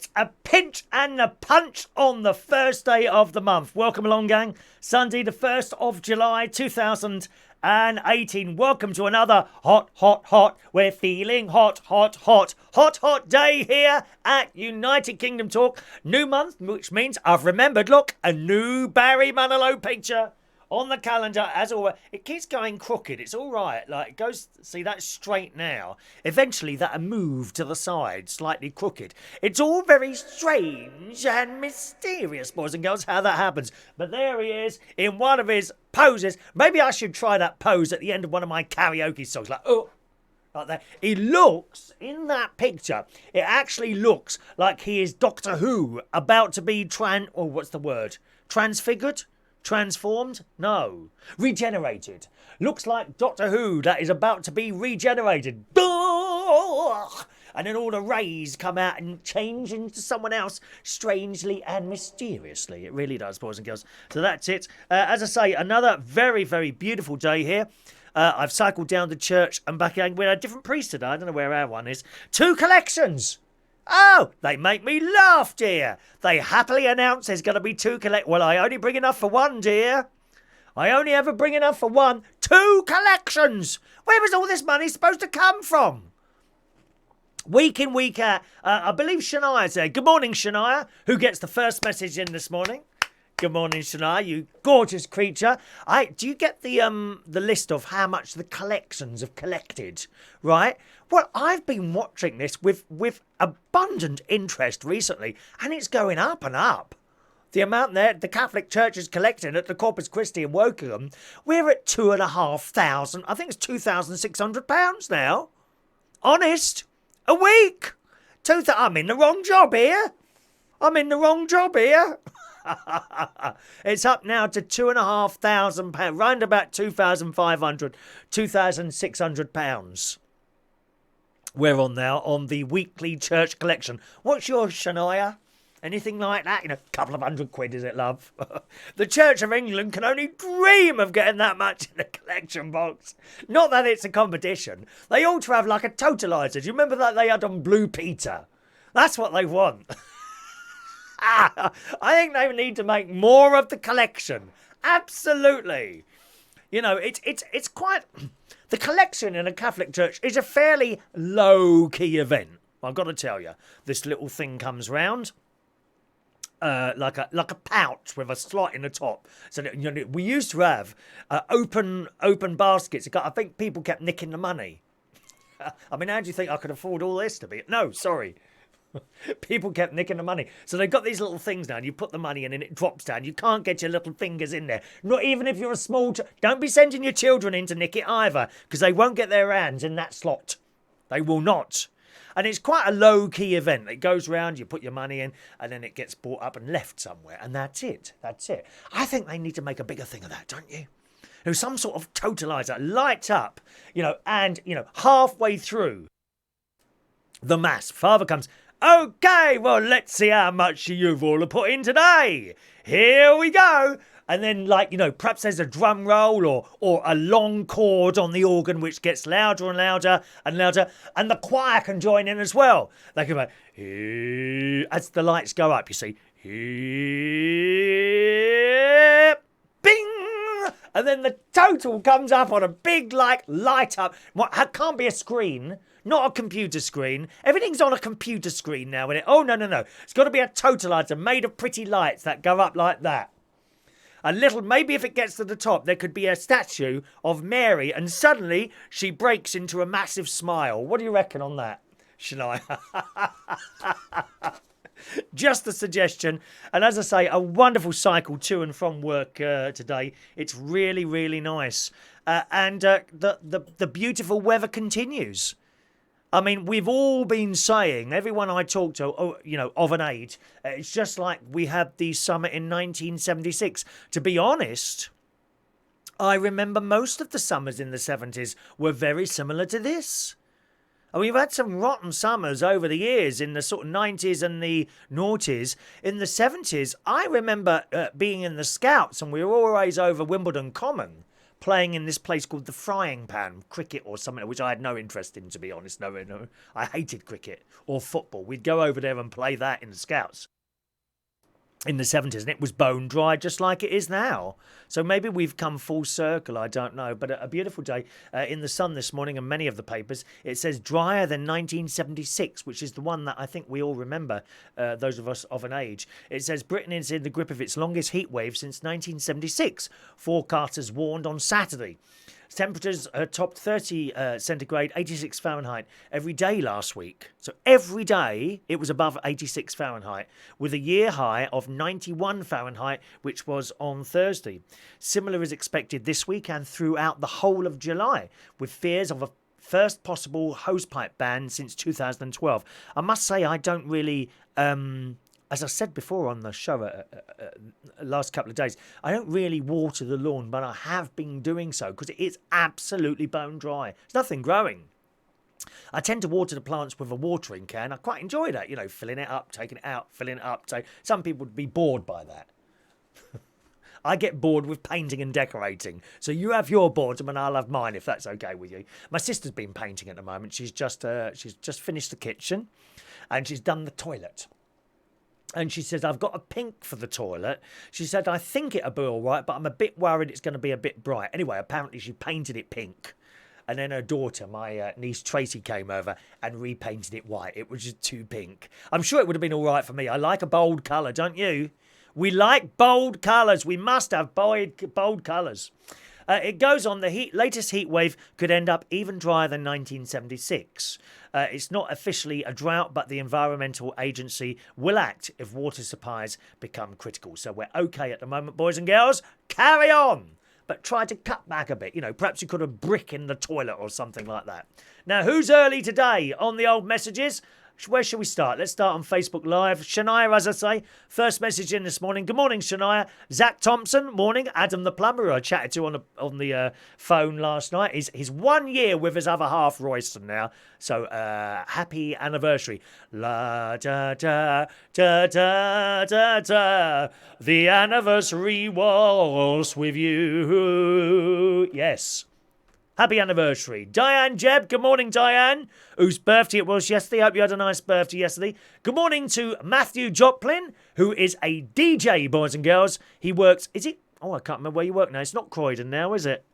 It's a pinch and a punch on the first day of the month. Welcome along, gang. Sunday, the 1st of July, 2018. Welcome to another hot. We're feeling hot day here at United Kingdom Talk. New month, which means I've remembered, look, a new Barry Manilow picture on the calendar, as always. It keeps going crooked. It's all right. Like, it goes, see, that's straight now. Eventually, that'll move to the side, slightly crooked. It's all very strange and mysterious, boys and girls, how that happens. But there he is, in one of his poses. Maybe I should try that pose at the end of one of my karaoke songs. Like, oh, like that. He looks, in that picture, it actually looks like he is Doctor Who, about to be transfigured? Transformed? No. Regenerated. Looks like Doctor Who that is about to be regenerated. And then all the rays come out and change into someone else strangely and mysteriously. It really does, boys and girls. So that's it. As I say, another very, very beautiful day here. I've cycled down to church and back again with a different priest today. I don't know where our one is. 2 collections. Oh, they make me laugh, dear. They happily announce there's going to be 2 Well, I only bring enough for one, dear. I only ever bring enough for one. 2 collections. Where was all this money supposed to come from? Week in, week out. I believe Shania's there. Good morning, Shania, who gets the first message in this morning. Good morning, Shania, you gorgeous creature. Do you get the list of how much the collections have collected, right? Well, I've been watching this with abundant interest recently, and it's going up and up. The amount the Catholic Church is collecting at the Corpus Christi in Wokingham, we're at £2,500. I think it's £2,600 now. Honest, a week. I'm in the wrong job here. It's up now to £2,500, round about £2,500, £2,600. We're on now on the weekly church collection. What's yours, Shania? Anything like that? A couple of £100, is it, love? The Church of England can only dream of getting that much in the collection box. Not that it's a competition. They ought to have like a totaliser. Do you remember that they had on Blue Peter? That's what they want. I think they need to make more of the collection. Absolutely. It's quite... The collection in a Catholic church is a fairly low-key event. I've got to tell you. This little thing comes round, like a pouch with a slot in the top. So that, we used to have open baskets. I think people kept nicking the money. I mean, how do you think I could afford all this to be? No, sorry. People kept nicking the money. So they've got these little things now, and you put the money in and it drops down. You can't get your little fingers in there. Not even if you're a small... Don't be sending your children in to nick it either, because they won't get their hands in that slot. They will not. And it's quite a low-key event. It goes round, you put your money in, and then it gets brought up and left somewhere. And that's it. That's it. I think they need to make a bigger thing of that, don't you? There's some sort of totaliser, light up, and, halfway through the Mass, Father comes... Okay, well, let's see how much you've all put in today. Here we go. And then, perhaps there's a drum roll or a long chord on the organ which gets louder and louder and louder. And the choir can join in as well. They can go, as the lights go up, you see. Bing! And then the total comes up on a big, light up. It can't be a screen. Not a computer screen. Everything's on a computer screen now. Oh, no. It's got to be a totaliser made of pretty lights that go up like that. Maybe if it gets to the top, there could be a statue of Mary, and suddenly she breaks into a massive smile. What do you reckon on that, Shania? Just a suggestion. And as I say, a wonderful cycle to and from work today. It's really, really nice. And the beautiful weather continues. I mean, we've all been saying, everyone I talk to, of an age, it's just like we had the summer in 1976. To be honest, I remember most of the summers in the 70s were very similar to this. And we've had some rotten summers over the years in the sort of 90s and the noughties. In the 70s, I remember being in the Scouts, and we were always over Wimbledon Common. playing in this place called the Frying Pan, cricket or something, which I had no interest in, to be honest. No. I hated cricket or football. We'd go over there and play that in the Scouts in the 70s, and it was bone dry just like it is now. So maybe we've come full circle, I don't know. But a beautiful day in the Sun this morning, and many of the papers, it says drier than 1976, which is the one that I think we all remember, those of us of an age. It says Britain is in the grip of its longest heat wave since 1976, forecasters warned on Saturday. Temperatures topped 30 centigrade, 86 Fahrenheit every day last week. So every day it was above 86 Fahrenheit, with a year high of 91 Fahrenheit, which was on Thursday. Similar is expected this week and throughout the whole of July, with fears of a first possible hosepipe ban since 2012. I must say I don't really... as I said before on the show last couple of days, I don't really water the lawn, but I have been doing so because it is absolutely bone dry. There's nothing growing. I tend to water the plants with a watering can. I quite enjoy that, filling it up, taking it out, filling it up. Some people would be bored by that. I get bored with painting and decorating. So you have your boredom and I'll have mine, if that's okay with you. My sister's been painting at the moment. She's just finished the kitchen and she's done the toilet. And she says, I've got a pink for the toilet. She said, I think it'll be all right, but I'm a bit worried it's going to be a bit bright. Anyway, apparently she painted it pink. And then her daughter, my niece Tracy, came over and repainted it white. It was just too pink. I'm sure it would have been all right for me. I like a bold colour, don't you? We like bold colours. We must have bold colours. It goes on, the latest heat wave could end up even drier than 1976. It's not officially a drought, but the Environmental Agency will act if water supplies become critical. So we're okay at the moment, boys and girls. Carry on! But try to cut back a bit. Perhaps you could have brick in the toilet or something like that. Now, who's early today on the old messages? Where shall we start? Let's start on Facebook Live. Shania, as I say, first message in this morning. Good morning, Shania. Zach Thompson, morning. Adam the plumber, who I chatted to on the phone last night. He's 1 year with his other half, Royston, now. So, happy anniversary. La da da da da da da. The anniversary waltz with you. Yes. Happy anniversary. Diane Jebb, good morning, Diane, whose birthday it was yesterday. Hope you had a nice birthday yesterday. Good morning to Matthew Joplin, who is a DJ, boys and girls. He works, is it? Oh, I can't remember where you work now. It's not Croydon now, is it?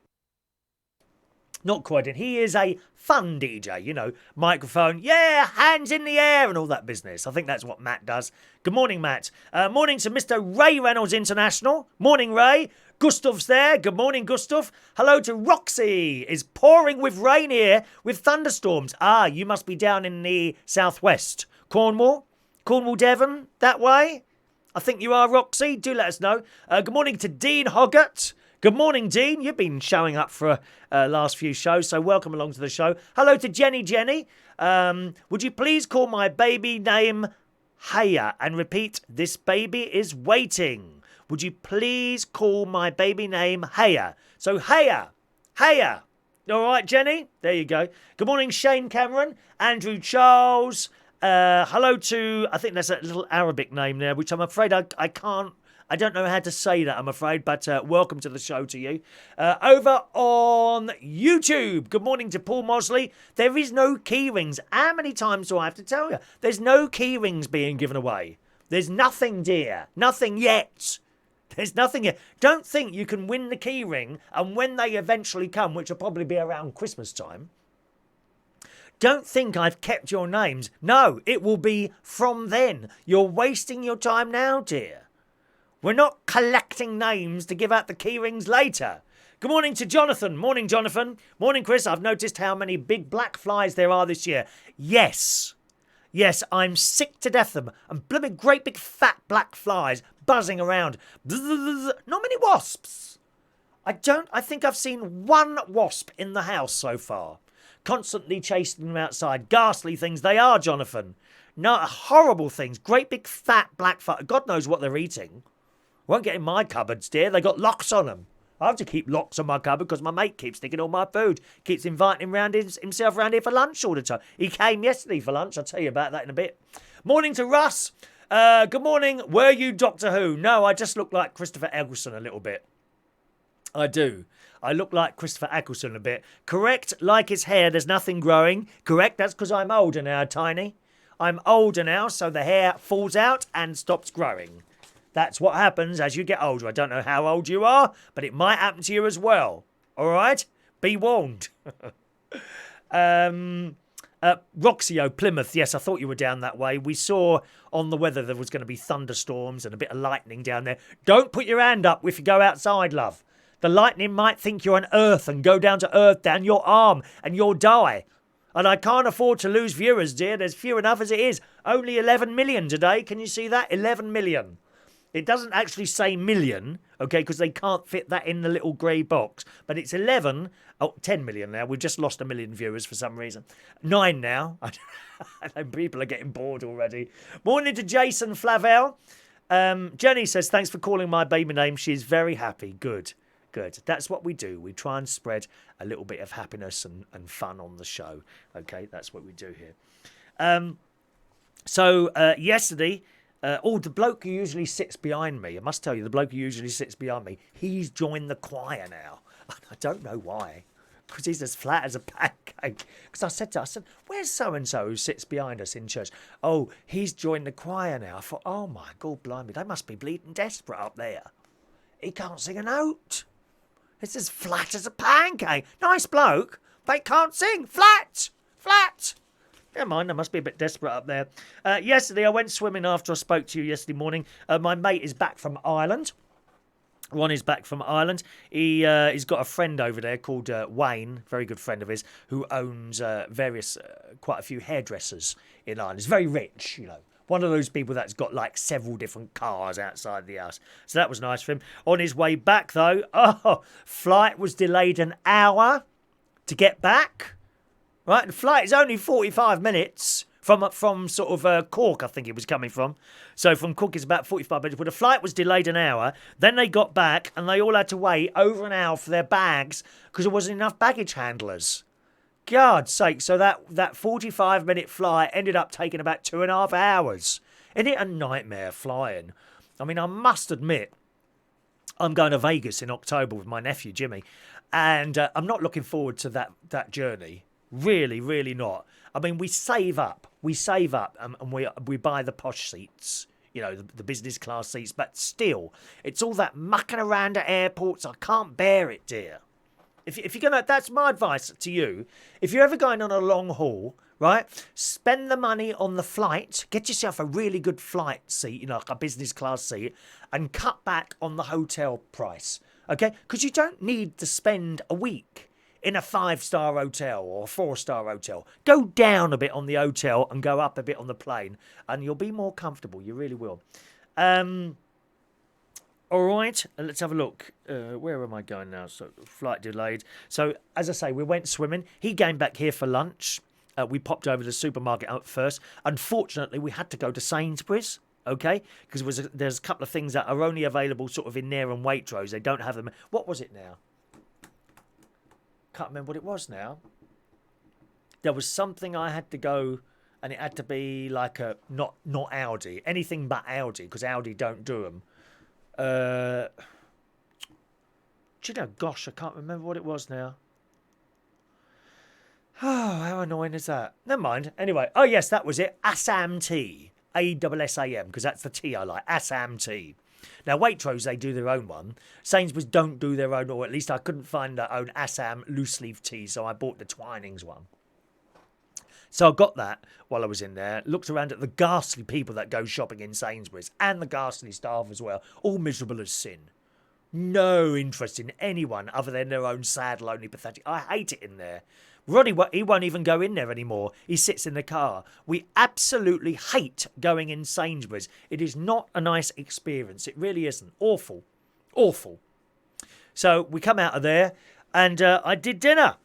Not Croydon. He is a fun DJ, microphone, yeah, hands in the air and all that business. I think that's what Matt does. Good morning, Matt. Morning to Mr. Ray Reynolds International. Morning, Ray. Gustav's there. Good morning, Gustav. Hello to Roxy. It's pouring with rain here with thunderstorms. Ah, you must be down in the southwest. Cornwall, Devon, that way. I think you are, Roxy. Do let us know. Good morning to Dean Hoggart. Good morning, Dean. You've been showing up for last few shows, so welcome along to the show. Hello to Jenny. Would you please call my baby name Haya and repeat, this baby is waiting. Would you please call my baby name Haya? So Haya. All right, Jenny? There you go. Good morning, Shane Cameron, Andrew Charles. Hello to, I think that's a little Arabic name there, which I'm afraid I don't know how to say that, I'm afraid, but welcome to the show to you. Over on YouTube, good morning to Paul Mosley. There is no key rings. How many times do I have to tell you? There's no key rings being given away. There's nothing, dear. Nothing yet. There's nothing yet. Don't think you can win the key ring, and when they eventually come, which will probably be around Christmas time, don't think I've kept your names. No, it will be from then. You're wasting your time now, dear. We're not collecting names to give out the key rings later. Good morning to Jonathan. Morning, Jonathan. Morning, Chris. I've noticed how many big black flies there are this year. Yes, I'm sick to death of them. And blooming great big fat black flies buzzing around. Not many wasps. I think I've seen one wasp in the house so far. Constantly chasing them outside. Ghastly things they are, Jonathan. No, horrible things. Great big fat black flies. God knows what they're eating. Won't get in my cupboards, dear. They got locks on them. I have to keep locks on my cupboard because my mate keeps sticking all my food. Keeps inviting himself around here for lunch all the time. He came yesterday for lunch. I'll tell you about that in a bit. Morning to Russ. Good morning. Were you Doctor Who? No, I just look like Christopher Eccleston a little bit. I do. I look like Christopher Eccleston a bit. Correct, like his hair, there's nothing growing. Correct, that's because I'm older now, Tiny. I'm older now, so the hair falls out and stops growing. That's what happens as you get older. I don't know how old you are, but it might happen to you as well. All right? Be warned. Roxio, Plymouth. Yes, I thought you were down that way. We saw on the weather there was going to be thunderstorms and a bit of lightning down there. Don't put your hand up if you go outside, love. The lightning might think you're on Earth and go down to Earth down your arm and you'll die. And I can't afford to lose viewers, dear. There's few enough as it is. Only 11 million today. Can you see that? 11 million. It doesn't actually say million, okay, because they can't fit that in the little grey box. But it's 11, 10 million now. We've just lost 1 million viewers for some reason. 9 now. I know people are getting bored already. Morning to Jason Flavel. Jenny says, thanks for calling my baby name. She's very happy. Good. Good. That's what we do. We try and spread a little bit of happiness and fun on the show. Okay, that's what we do here. So yesterday, the bloke who usually sits behind me, I must tell you, the bloke who usually sits behind me, he's joined the choir now. I don't know why, because he's as flat as a pancake. Because I said, where's so-and-so who sits behind us in church? Oh, he's joined the choir now. I thought, oh my God, blimey, they must be bleeding desperate up there. He can't sing a note. It's as flat as a pancake. Nice bloke, but he can't sing. Flat. Never mind, I must be a bit desperate up there. Yesterday, I went swimming after I spoke to you yesterday morning. My mate is back from Ireland. Ronny's back from Ireland. He's got a friend over there called Wayne, very good friend of his, who owns quite a few hairdressers in Ireland. He's very rich, you know. One of those people that's got like several different cars outside the house. So that was nice for him. On his way back, though, flight was delayed an hour to get back. Right, the flight is only 45 minutes from sort of Cork, I think it was coming from. So from Cork it's about 45 minutes. But the flight was delayed an hour. Then they got back and they all had to wait over an hour for their bags because there wasn't enough baggage handlers. God's sake, so that 45-minute flight ended up taking about 2.5 hours. Isn't it a nightmare flying? I mean, I must admit, I'm going to Vegas in October with my nephew, Jimmy, and I'm not looking forward to that journey. Really, really not. I mean, we save up and we buy the posh seats, you know, the business class seats, but still, it's all that mucking around at airports. I can't bear it, dear. If you're going to, that's my advice to you. If you're ever going on a long haul, right, spend the money on the flight, get yourself a really good flight seat, you know, like a business class seat, and cut back on the hotel price, okay? Because you don't need to spend a week in a 5-star hotel or a 4-star hotel. Go down a bit on the hotel and go up a bit on the plane, and you'll be more comfortable. You really will. All right, let's have a look. Where am I going now? So, flight delayed. So, as I say, we went swimming. He came back here for lunch. We popped over to the supermarket up first. Unfortunately, we had to go to Sainsbury's, okay? Because there's a couple of things that are only available sort of in there and Waitrose. They don't have them. What was it now? Can't remember what it was now. There was something I had to go, and it had to be like a not Aldi. Anything but Aldi, because Aldi don't do them. Do you know, gosh, I can't remember what it was now. Oh, how annoying is that? Never mind. Anyway, oh yes, that was it. Assam tea. ASSAM, because that's the tea I like. Assam tea. Now, Waitrose, they do their own one. Sainsbury's don't do their own, or at least I couldn't find their own Assam loose leaf tea, so I bought the Twinings one. So I got that while I was in there, looked around at the ghastly people that go shopping in Sainsbury's and the ghastly staff as well, all miserable as sin. No interest in anyone other than their own sad, lonely, pathetic. I hate it in there. Ronnie, he won't even go in there anymore. He sits in the car. We absolutely hate going in Sainsbury's. It is not a nice experience. It really isn't. Awful. Awful. So we come out of there and I did dinner.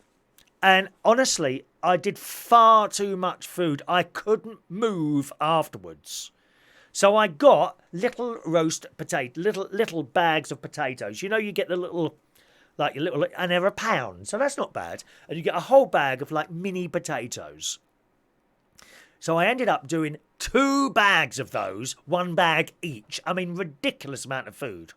And honestly, I did far too much food. I couldn't move afterwards. So I got little roast potato, little bags of potatoes. You know, you get the little, like your little, and they're £1. So that's not bad. And you get a whole bag of like mini potatoes. So I ended up doing 2 bags of those, 1 bag each. I mean, ridiculous amount of food.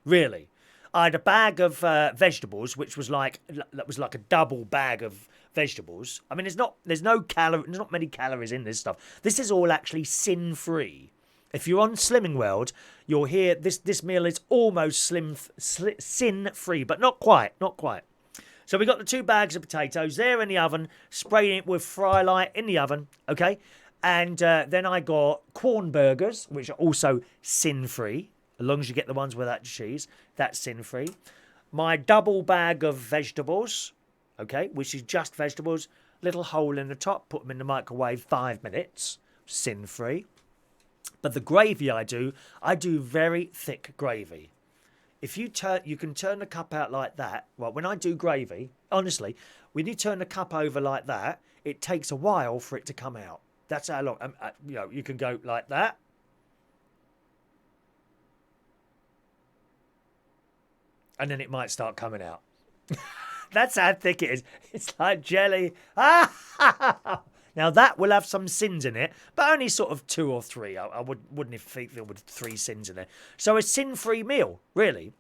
Really. I had a bag of vegetables, which was like a double bag of vegetables. I mean, there's not many calories in this stuff. This is all actually sin-free. If you're on Slimming World, you'll hear this meal is almost sin-free, but not quite. So we got the 2 bags of potatoes there in the oven, spraying it with fry light in the oven, okay? And then I got corn burgers, which are also sin-free, as long as you get the ones without cheese, that's sin-free. My double bag of vegetables, okay, which is just vegetables, little hole in the top, put them in the microwave 5 minutes, sin-free. But the gravy I do very thick gravy. If you can turn the cup out like that. Well, when I do gravy, honestly, when you turn the cup over like that, it takes a while for it to come out. That's how long. You can go like that. And then it might start coming out. That's how thick it is. It's like jelly. Now, that will have some sins in it, but only sort of 2 or 3. I wouldn't think there were 3 sins in there. So a sin-free meal, really.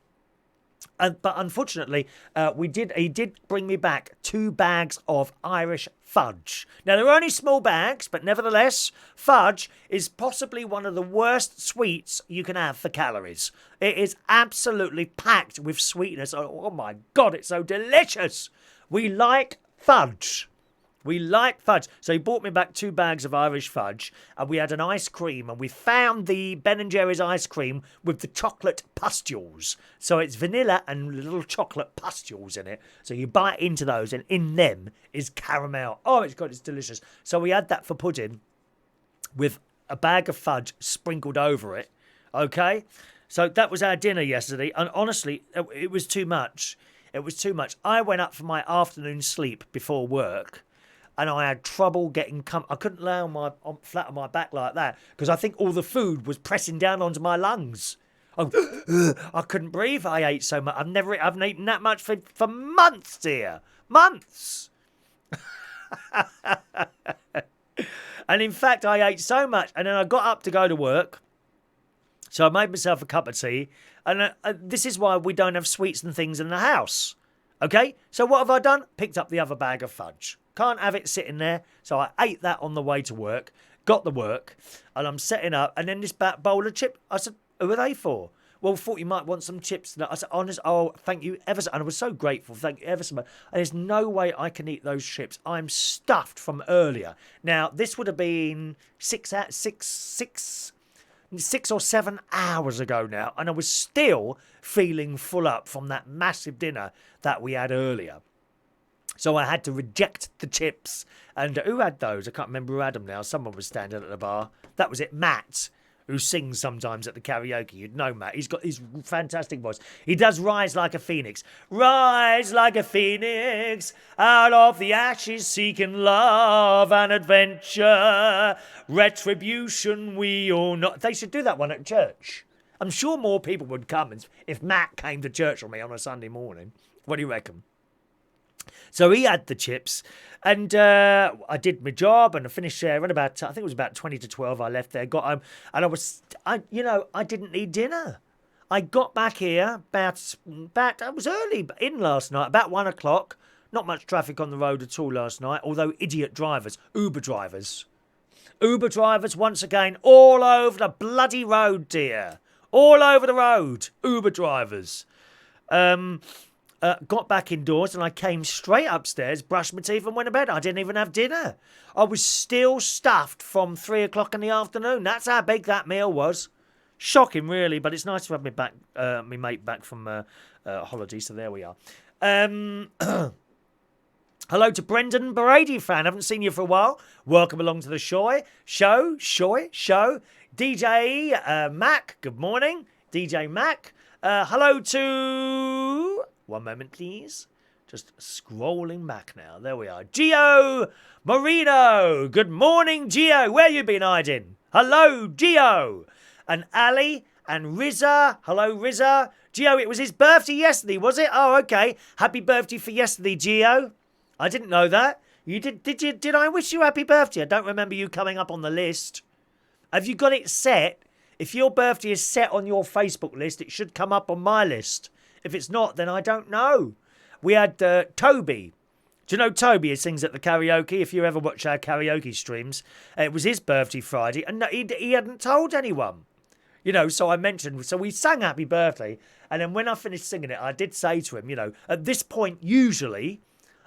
But unfortunately, he did bring me back 2 bags of Irish fudge. Now, they're only small bags, but nevertheless, fudge is possibly one of the worst sweets you can have for calories. It is absolutely packed with sweetness. Oh my God, it's so delicious. We like fudge. So he brought me back 2 bags of Irish fudge, and we had an ice cream, and we found the Ben & Jerry's ice cream with the chocolate pustules. So it's vanilla and little chocolate pustules in it. So you bite into those, and in them is caramel. Oh, it's delicious. So we had that for pudding with a bag of fudge sprinkled over it. Okay? So that was our dinner yesterday, and honestly, it was too much. I went up for my afternoon sleep before work, and I had trouble getting I couldn't lay flat on my back like that because I think all the food was pressing down onto my lungs. I couldn't breathe. I ate so much. I haven't eaten that much for months, dear. Months. And in fact, I ate so much, and then I got up to go to work. So I made myself a cup of tea, and this is why we don't have sweets and things in the house. Okay? So what have I done? Picked up the other bag of fudge. Can't have it sitting there. So I ate that on the way to work, got to work, and I'm setting up. And then this bowl of chips, I said, who are they for? Well, thought you might want some chips. I said, honest, thank you ever so much. And I was so grateful. Thank you ever so much. And there's no way I can eat those chips. I'm stuffed from earlier. Now, this would have been 6 or 7 hours ago now. And I was still feeling full up from that massive dinner that we had earlier. So I had to reject the chips. And who had those? I can't remember who had them now. Someone was standing at the bar. That was it, Matt, who sings sometimes at the karaoke. You'd know Matt. He's got his fantastic voice. He does Rise Like a Phoenix. Rise like a phoenix, out of the ashes seeking love and adventure. Retribution we all know. They should do that one at church. I'm sure more people would come if Matt came to church with me on a Sunday morning. What do you reckon? So he had the chips, and I did my job, and I finished there at about, I think it was about 20 to 12. I left there, got home, and I didn't need dinner. I got back here about I was early in last night, about 1 o'clock. Not much traffic on the road at all last night, although idiot drivers, Uber drivers once again, all over the bloody road, dear. All over the road, Uber drivers. Got back indoors and I came straight upstairs, brushed my teeth and went to bed. I didn't even have dinner. I was still stuffed from 3 o'clock in the afternoon. That's how big that meal was. Shocking, really, but it's nice to have me mate back from holiday, so there we are. Hello to Brendan Brady fan. Haven't seen you for a while. Welcome along to the show. DJ Mac, good morning. DJ Mac. Hello to... One moment, please. Just scrolling back now. There we are. Gio Marino. Good morning, Gio. Where you been hiding? Hello, Gio. And Ali and Rizza. Hello, Rizza. Gio, it was his birthday yesterday, was it? Oh, okay. Happy birthday for yesterday, Gio. I didn't know that. You did I wish you happy birthday? I don't remember you coming up on the list. Have you got it set? If your birthday is set on your Facebook list, it should come up on my list. If it's not, then I don't know. We had Toby. Do you know Toby? He sings at the karaoke. If you ever watch our karaoke streams, it was his birthday Friday, and he hadn't told anyone. So I mentioned, so we sang Happy Birthday, and then when I finished singing it, I did say to him, at this point, usually,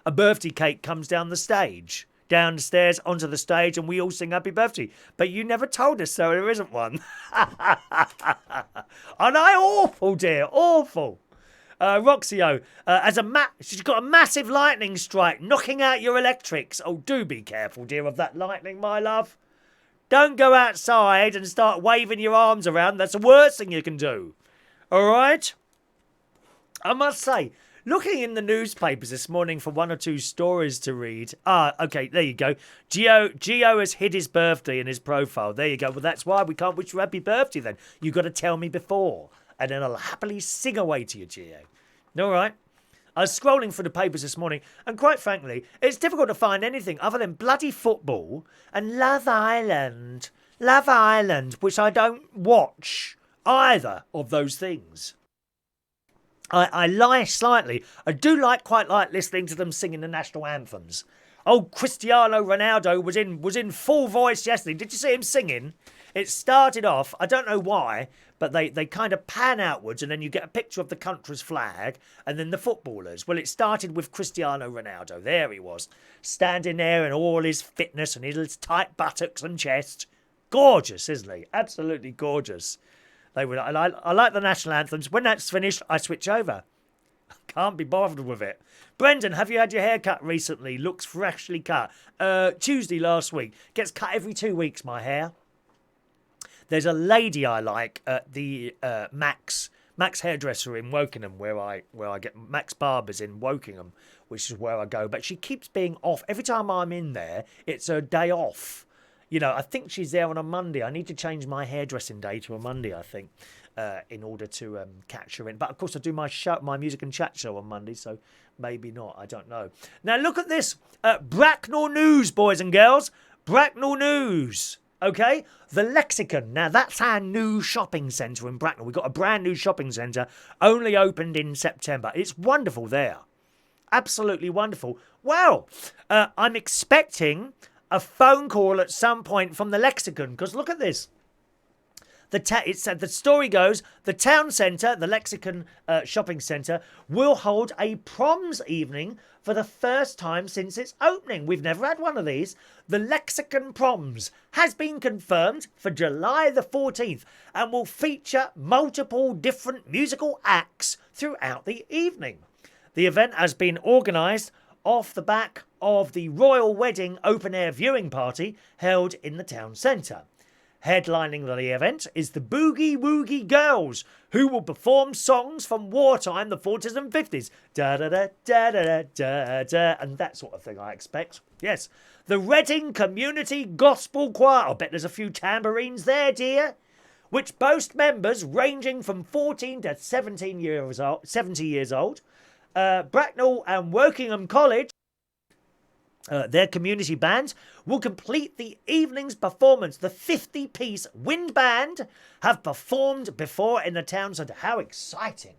a birthday cake comes down the stage, down the stairs, onto the stage, and we all sing Happy Birthday. But you never told us, so there isn't one. Aren't I awful, dear? Awful. Roxio, she's got a massive lightning strike, knocking out your electrics. Oh, do be careful, dear, of that lightning, my love. Don't go outside and start waving your arms around. That's the worst thing you can do. All right? I must say, looking in the newspapers this morning for one or two stories to read. Okay, there you go. Gio has hid his birthday in his profile. There you go. Well, that's why we can't wish you happy birthday then. You've got to tell me before. And then I'll happily sing away to you, Gio. All right? I was scrolling through the papers this morning, and quite frankly, it's difficult to find anything other than bloody football and Love Island. Love Island, which I don't watch either of those things. I lie slightly. I do quite like listening to them singing the national anthems. Oh, Cristiano Ronaldo was in full voice yesterday. Did you see him singing? It started off, I don't know why, but they kind of pan outwards and then you get a picture of the country's flag and then the footballers. Well, it started with Cristiano Ronaldo. There he was, standing there in all his fitness and his tight buttocks and chest. Gorgeous, isn't he? Absolutely gorgeous. I like the national anthems. When that's finished, I switch over. Can't be bothered with it. Brendan, have you had your hair cut recently? Looks freshly cut. Tuesday last week. Gets cut every 2 weeks, my hair. There's a lady I like at the Max hairdresser in Wokingham, where I get Max Barbers in Wokingham, which is where I go. But she keeps being off. Every time I'm in there, it's her day off. I think she's there on a Monday. I need to change my hairdressing day to a Monday, I think, in order to catch her in. But, of course, I do my music and chat show on Monday, so maybe not. I don't know. Now, look at this. Bracknell News, boys and girls. Bracknell News. Okay? The Lexicon. Now, that's our new shopping centre in Bracknell. We've got a brand new shopping centre, only opened in September. It's wonderful there. Absolutely wonderful. Well, I'm expecting a phone call at some point from the Lexicon, because look at this. It said the story goes, the town centre, the Lexicon shopping centre, will hold a proms evening for the first time since its opening. We've never had one of these. The Lexicon Proms has been confirmed for July the 14th and will feature multiple different musical acts throughout the evening. The event has been organised off the back of the Royal Wedding open-air viewing party held in the town centre. Headlining the event is the Boogie Woogie Girls, who will perform songs from wartime, the 40s and 50s. Da-da-da-da-da-da-da, and that sort of thing, I expect. Yes. The Reading Community Gospel Choir. I bet there's a few tambourines there, dear. Which boast members ranging from 14 to 70 years old. Bracknell and Wokingham College, their community bands, will complete the evening's performance. The 50-piece wind band have performed before in the town centre. How exciting.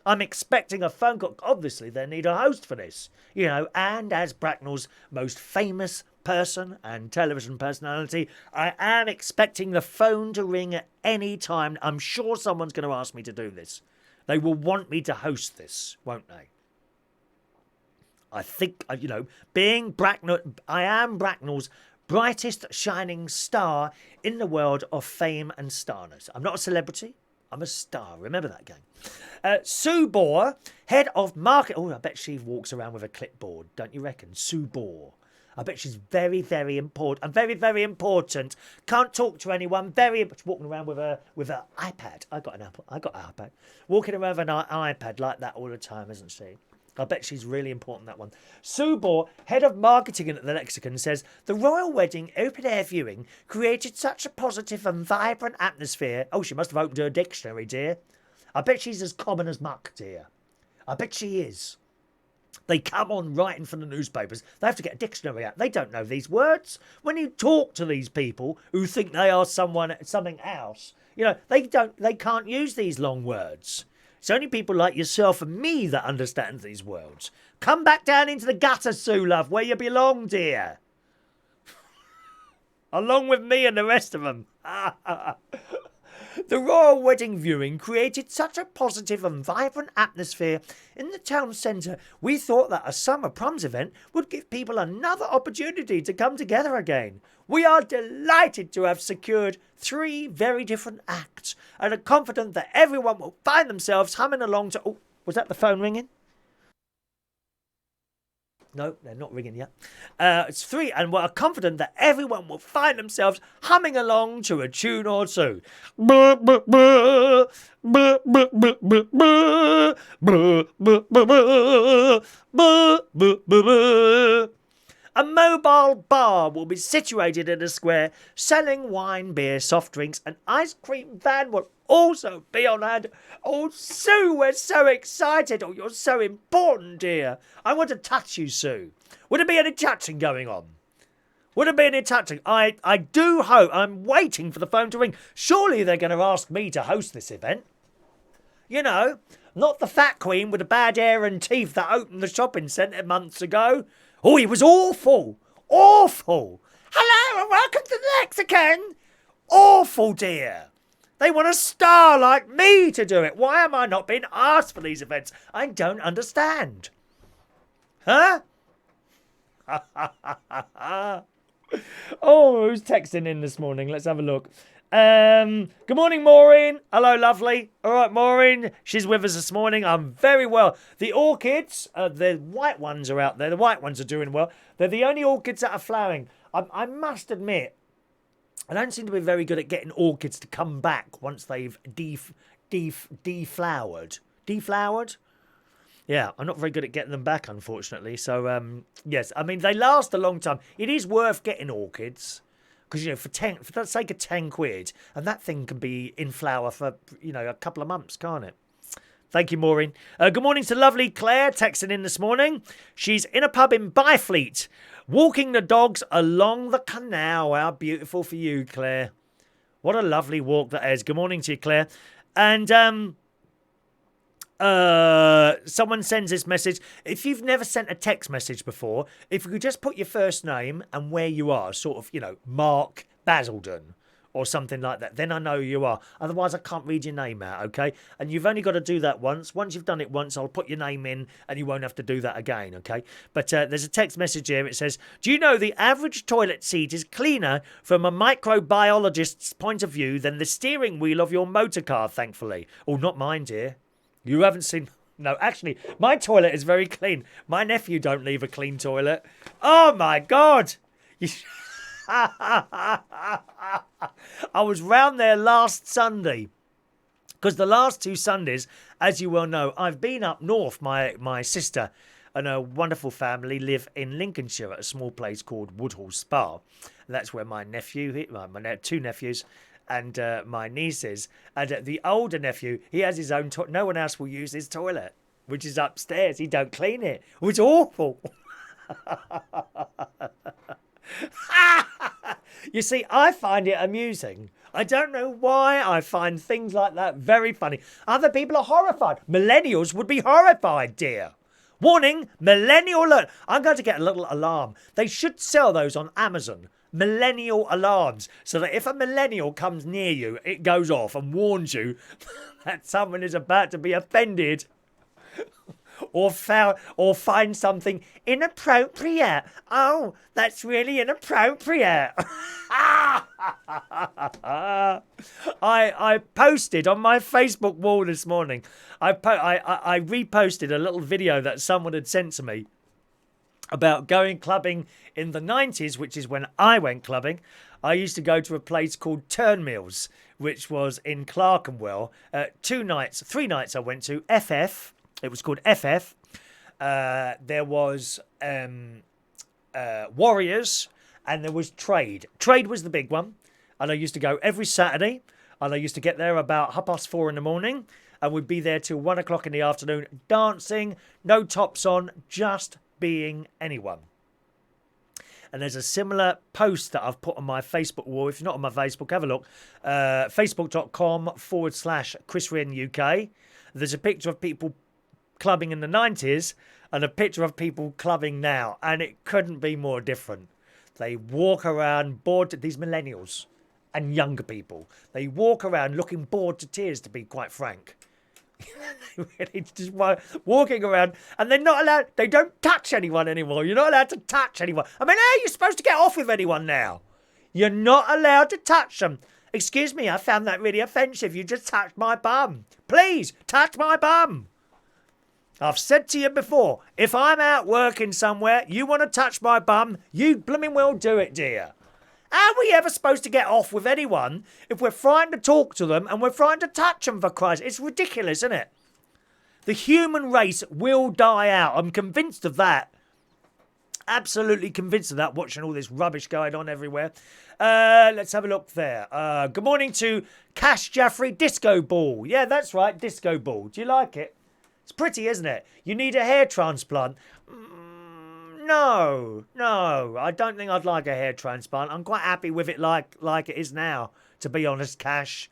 I'm expecting a phone call. Obviously, they need a host for this. And as Bracknell's most famous person and television personality, I am expecting the phone to ring at any time. I'm sure someone's going to ask me to do this. They will want me to host this, won't they? I think, being Bracknell, I am Bracknell's brightest shining star in the world of fame and starness. I'm not a celebrity. I'm a star. Remember that game. Sue Bohr, head of market. Oh, I bet she walks around with a clipboard, don't you reckon? Sue Bohr. I bet she's very, very important. And very, very important. Can't talk to anyone. Very walking around with her iPad. I got an iPad. Walking around with an iPad like that all the time, isn't she? I bet she's really important, that one. Sue Bohr, head of marketing at the Lexicon, says the Royal Wedding open-air viewing created such a positive and vibrant atmosphere. Oh, she must have opened her dictionary, dear. I bet she's as common as muck, dear. I bet she is. They come on writing from the newspapers. They have to get a dictionary out. They don't know these words. When you talk to these people who think they are something else, they can't use these long words. It's only people like yourself and me that understand these worlds. Come back down into the gutter, Sue, love, where you belong, dear. Along with me and the rest of them. The royal wedding viewing created such a positive and vibrant atmosphere in the town centre, we thought that a summer proms event would give people another opportunity to come together again. We are delighted to have secured 3 very different acts and are confident that everyone will find themselves humming along to... Oh, was that the phone ringing? No, they're not ringing yet. It's 3, and we're confident that everyone will find themselves humming along to a tune or two. A mobile bar will be situated in a square, selling wine, beer, soft drinks. An ice cream van will also be on hand. Oh, Sue, we're so excited. Oh, you're so important, dear. I want to touch you, Sue. Would there be any touching going on? Would there be any touching? I do hope. I'm waiting for the phone to ring. Surely they're going to ask me to host this event. You know, not the fat queen with the bad hair and teeth that opened the shopping centre months ago. Oh, it was awful. Awful. Hello and welcome to the Lexicon. Awful, dear. They want a star like me to do it. Why am I not being asked for these events? I don't understand. Huh? Oh, who's texting in this morning? Let's have a look. Good morning, Maureen. Hello, lovely. All right, Maureen. She's with us this morning. I'm very well. The orchids, the white ones are out there. The white ones are doing well. They're the only orchids that are flowering. I must admit, I don't seem to be very good at getting orchids to come back once they've deflowered. Deflowered? Yeah, I'm not very good at getting them back, unfortunately. So, yes, I mean, they last a long time. It is worth getting orchids. Because, you know, for the sake of 10 quid, and that thing can be in flower for, you know, a couple of months, can't it? Thank you, Maureen. Good morning to lovely Claire, texting in this morning. She's in a pub in Byfleet, walking the dogs along the canal. How beautiful for you, Claire. What a lovely walk that is. Good morning to you, Claire. And someone sends this message. If you've never sent a text message before, if you could just put your first name and where you are, sort of, you know, Mark Basildon or something like that, then I know who you are. Otherwise, I can't read your name out, okay? And you've only got to do that once. Once you've done it once, I'll put your name in and you won't have to do that again, okay? But there's a text message here. It says, do you know the average toilet seat is cleaner from a microbiologist's point of view than the steering wheel of your motor car, thankfully? Oh, not mine, dear. You haven't seen... No, actually, my toilet is very clean. My nephew don't leave a clean toilet. Oh, my God. I was round there last Sunday. Because the last 2 Sundays, as you well know, I've been up north. My sister and her wonderful family live in Lincolnshire at a small place called Woodhall Spa. And that's where my nephew, my 2 nephews... and my nieces, and the older nephew, he has his own toilet. No one else will use his toilet, which is upstairs. He don't clean it. It's awful. You see, I find it amusing. I don't know why I find things like that very funny. Other people are horrified. Millennials would be horrified, dear. Warning, millennial alert. I'm going to get a little alarm. They should sell those on Amazon. Millennial alarms, so that if a millennial comes near you, it goes off and warns you that someone is about to be offended or find something inappropriate. Oh, that's really inappropriate. I posted on my Facebook wall this morning. I reposted a little video that someone had sent to me about going clubbing in the 90s, which is when I went clubbing. I used to go to a place called Turnmills, which was in Clerkenwell. 3 nights I went to. FF, it was called FF. There was Warriors, and there was Trade. Trade was the big one, and I used to go every Saturday, and I used to get there about 4:30 in the morning, and we'd be there till 1 o'clock in the afternoon, dancing, no tops on, just being anyone. And there's a similar post that I've put on my Facebook wall. If you're not on my Facebook, have a look. Facebook.com/Chris Wren UK. There's a picture of people clubbing in the 90s and a picture of people clubbing now, and it couldn't be more different. They walk around bored, these millennials and younger people. They walk around looking bored to tears, to be quite frank. They really just walking around, and they're not allowed, they don't touch anyone anymore. You're not allowed to touch anyone. I mean, how are you supposed to get off with anyone now? You're not allowed to touch them. Excuse me, I found that really offensive. You just touched my bum. Please, touch my bum. I've said to you before, if I'm out working somewhere, you want to touch my bum, you blooming well do it, dear. How are we ever supposed to get off with anyone if we're frightened to talk to them and we're frightened to touch them, for Christ? It's ridiculous, isn't it? The human race will die out. I'm convinced of that. Absolutely convinced of that, watching all this rubbish going on everywhere. Let's have a look there. Good morning to Cash Jaffrey Disco Ball. Yeah, that's right, Disco Ball. Do you like it? It's pretty, isn't it? You need a hair transplant. No, I don't think I'd like a hair transplant. I'm quite happy with it like it is now, to be honest, Cash.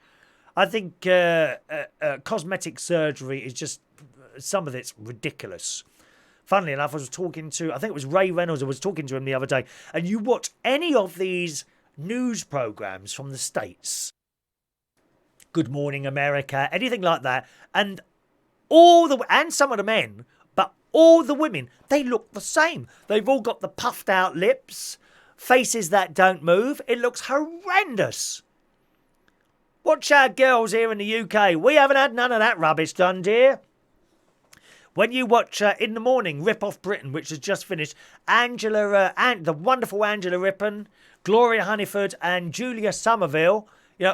I think cosmetic surgery is just, some of it's ridiculous. Funnily enough, I was talking to, I think it was Ray Reynolds, I was talking to him the other day, and you watch any of these news programmes from the States, Good Morning America, anything like that, and some of the men, but all the women, they look the same. They've all got the puffed out lips, faces that don't move. It looks horrendous. Watch our girls here in the UK. We haven't had none of that rubbish done, dear. When you watch In the Morning, Rip Off Britain, which has just finished, the wonderful Angela Rippon, Gloria Hunniford and Julia Somerville,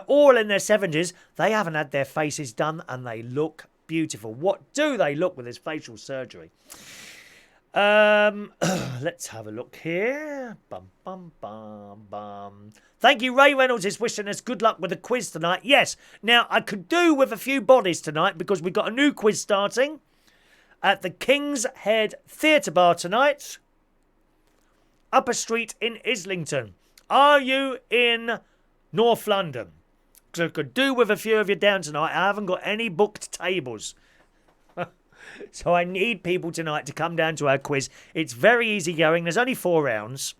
all in their 70s, they haven't had their faces done and they look beautiful. What do they look with this facial surgery? Let's have a look here. Bum, bum, bum, bum. Thank you, Ray Reynolds is wishing us good luck with the quiz tonight. Yes, now I could do with a few bodies tonight because we've got a new quiz starting at the King's Head Theatre Bar tonight. Upper Street in Islington. Are you in North London? So I could do with a few of you down tonight. I haven't got any booked tables. So I need people tonight to come down to our quiz. It's very easy going. There's only 4 rounds.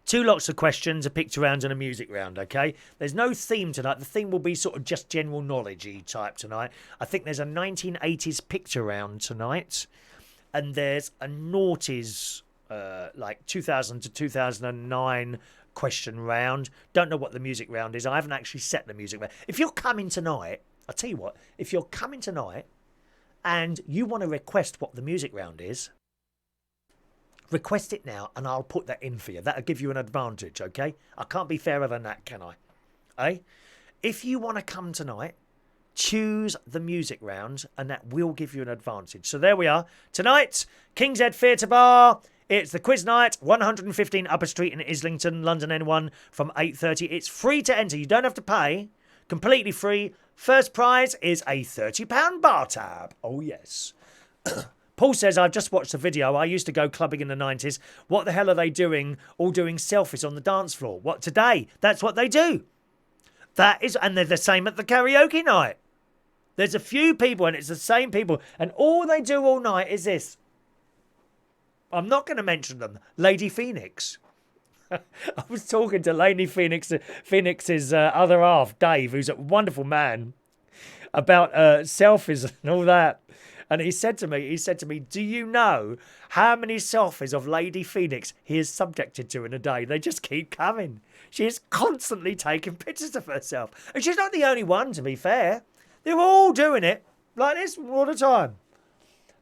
2 lots of questions, a picture round and a music round, okay? There's no theme tonight. The theme will be sort of just general knowledge-y type tonight. I think there's a 1980s picture round tonight. And there's a noughties, like 2000 to 2009 question round. Don't know what the music round is. I haven't actually set the music round. If you're coming tonight, I'll tell you what. If you're coming tonight and you want to request what the music round is, request it now and I'll put that in for you. That'll give you an advantage, okay? I can't be fairer than that, can I? Eh? If you want to come tonight, choose the music round and that will give you an advantage. So there we are. Tonight, King's Head Theatre Bar. It's the quiz night, 115 Upper Street in Islington, London N1 from 8:30. It's free to enter. You don't have to pay. Completely free. First prize is a £30 bar tab. Oh, yes. Paul says, I've just watched the video. I used to go clubbing in the 90s. What the hell are they doing? All doing selfies on the dance floor. What, today? That's what they do. That is, and they're the same at the karaoke night. There's a few people and it's the same people. And all they do all night is this. I'm not going to mention them. Lady Phoenix. I was talking to Lady Phoenix's other half, Dave, who's a wonderful man, about selfies and all that. And he said to me, do you know how many selfies of Lady Phoenix he is subjected to in a day? They just keep coming. She is constantly taking pictures of herself. And she's not the only one, to be fair. They're all doing it like this all the time.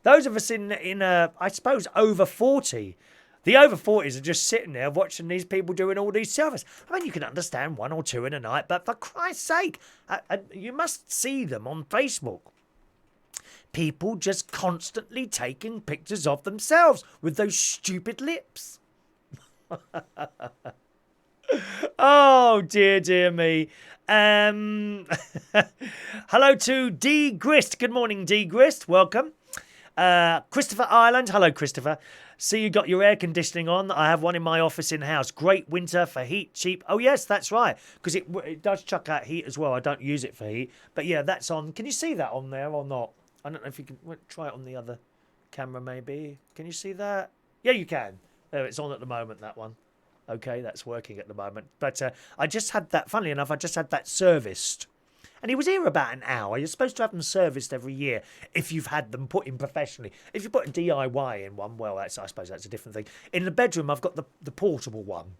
Those of us in I suppose, over 40, the over 40s are just sitting there watching these people doing all these selfies. I mean, you can understand 1 or 2 in a night, but for Christ's sake, you must see them on Facebook. People just constantly taking pictures of themselves with those stupid lips. Oh, dear me. Hello to D. Grist. Good morning, D. Grist. Welcome. Christopher Ireland. Hello, Christopher. See, you got your air conditioning on. I have one in my office in-house. Great winter for heat, cheap. Oh, yes, that's right. Because it does chuck out heat as well. I don't use it for heat. But, yeah, that's on. Can you see that on there or not? I don't know if you can. Try it on the other camera, maybe. Can you see that? Yeah, you can. There, it's on at the moment, that one. Okay, that's working at the moment. But I just had that, funnily enough, I just had that serviced. And he was here about an hour. You're supposed to have them serviced every year if you've had them put in professionally. If you put a DIY in one, well, I suppose that's a different thing. In the bedroom, I've got the portable one,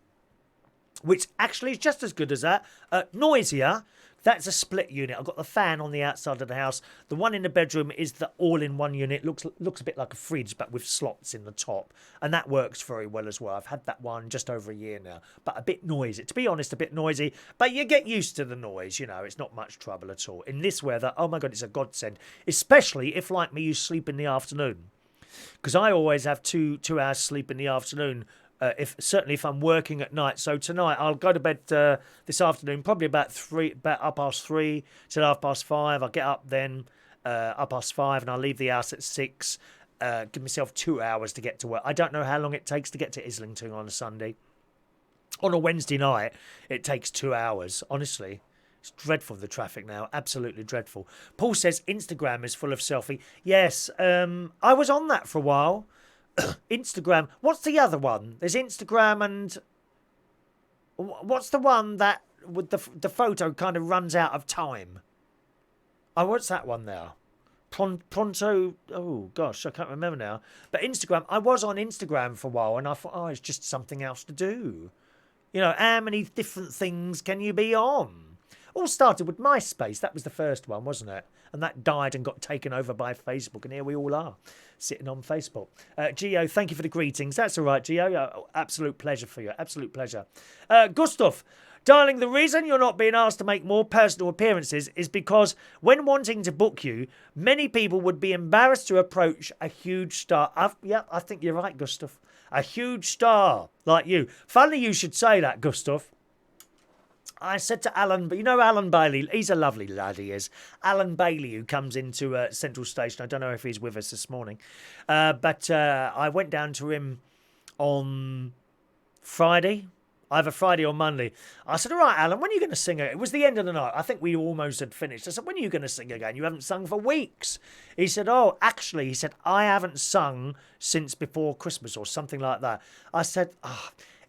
which actually is just as good as that. Noisier. That's a split unit. I've got the fan on the outside of the house. The one in the bedroom is the all-in-one unit. Looks a bit like a fridge, but with slots in the top. And that works very well as well. I've had that one just over a year now. But a bit noisy. To be honest, a bit noisy. But you get used to the noise, you know. It's not much trouble at all. In this weather, oh my God, it's a godsend. Especially if, like me, you sleep in the afternoon. Because I always have two hours sleep in the afternoon. Certainly if I'm working at night. So tonight I'll go to bed this afternoon, probably about 3:30 till 5:30. I'll get up then 5:30 and I'll leave the house at 6. Give myself 2 hours to get to work. I don't know how long it takes to get to Islington on a Sunday. On a Wednesday night, it takes 2 hours. Honestly, it's dreadful, the traffic now. Absolutely dreadful. Paul says Instagram is full of selfie. Yes, I was on that for a while. Instagram. What's the other one? There's Instagram and what's the one that with the photo kind of runs out of time? Oh, what's that one there? Pronto. Oh gosh, I can't remember now. But Instagram. I was on Instagram for a while, and I thought, oh, it's just something else to do. You know, how many different things can you be on? All started with MySpace. That was the first one, wasn't it? And that died and got taken over by Facebook. And here we all are, sitting on Facebook. Gio, thank you for the greetings. That's all right, Gio. Absolute pleasure for you. Absolute pleasure. Gustav, darling, the reason you're not being asked to make more personal appearances is because when wanting to book you, many people would be embarrassed to approach a huge star. I think you're right, Gustav. A huge star like you. Funny you should say that, Gustav. I said to Alan, but you know Alan Bailey, he's a lovely lad, he is. Alan Bailey, who comes into Central Station. I don't know if he's with us this morning. But I went down to him on Friday, either Friday or Monday. I said, all right, Alan, when are you going to sing again? It was the end of the night. I think we almost had finished. I said, when are you going to sing again? You haven't sung for weeks. He said, oh, actually, he said, I haven't sung since before Christmas or something like that. I said,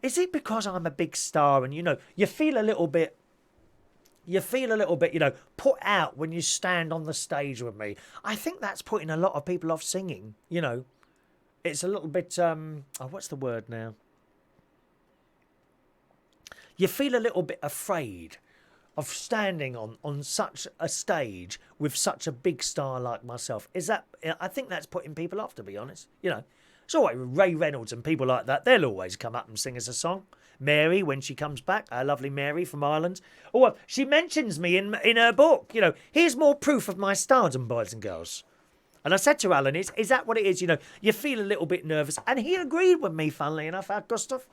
is it because I'm a big star and, you know, you feel a little bit, you know, put out when you stand on the stage with me? I think that's putting a lot of people off singing, you know. It's a little bit, what's the word now? You feel a little bit afraid of standing on such a stage with such a big star like myself. I think that's putting people off, to be honest, you know. It's always Ray Reynolds and people like that. They'll always come up and sing us a song. Mary, when she comes back, our lovely Mary from Ireland. Oh, she mentions me in her book. You know, here's more proof of my stardom, boys and girls. And I said to Alan, is that what it is? You know, you feel a little bit nervous. And he agreed with me, funnily enough, Gustav.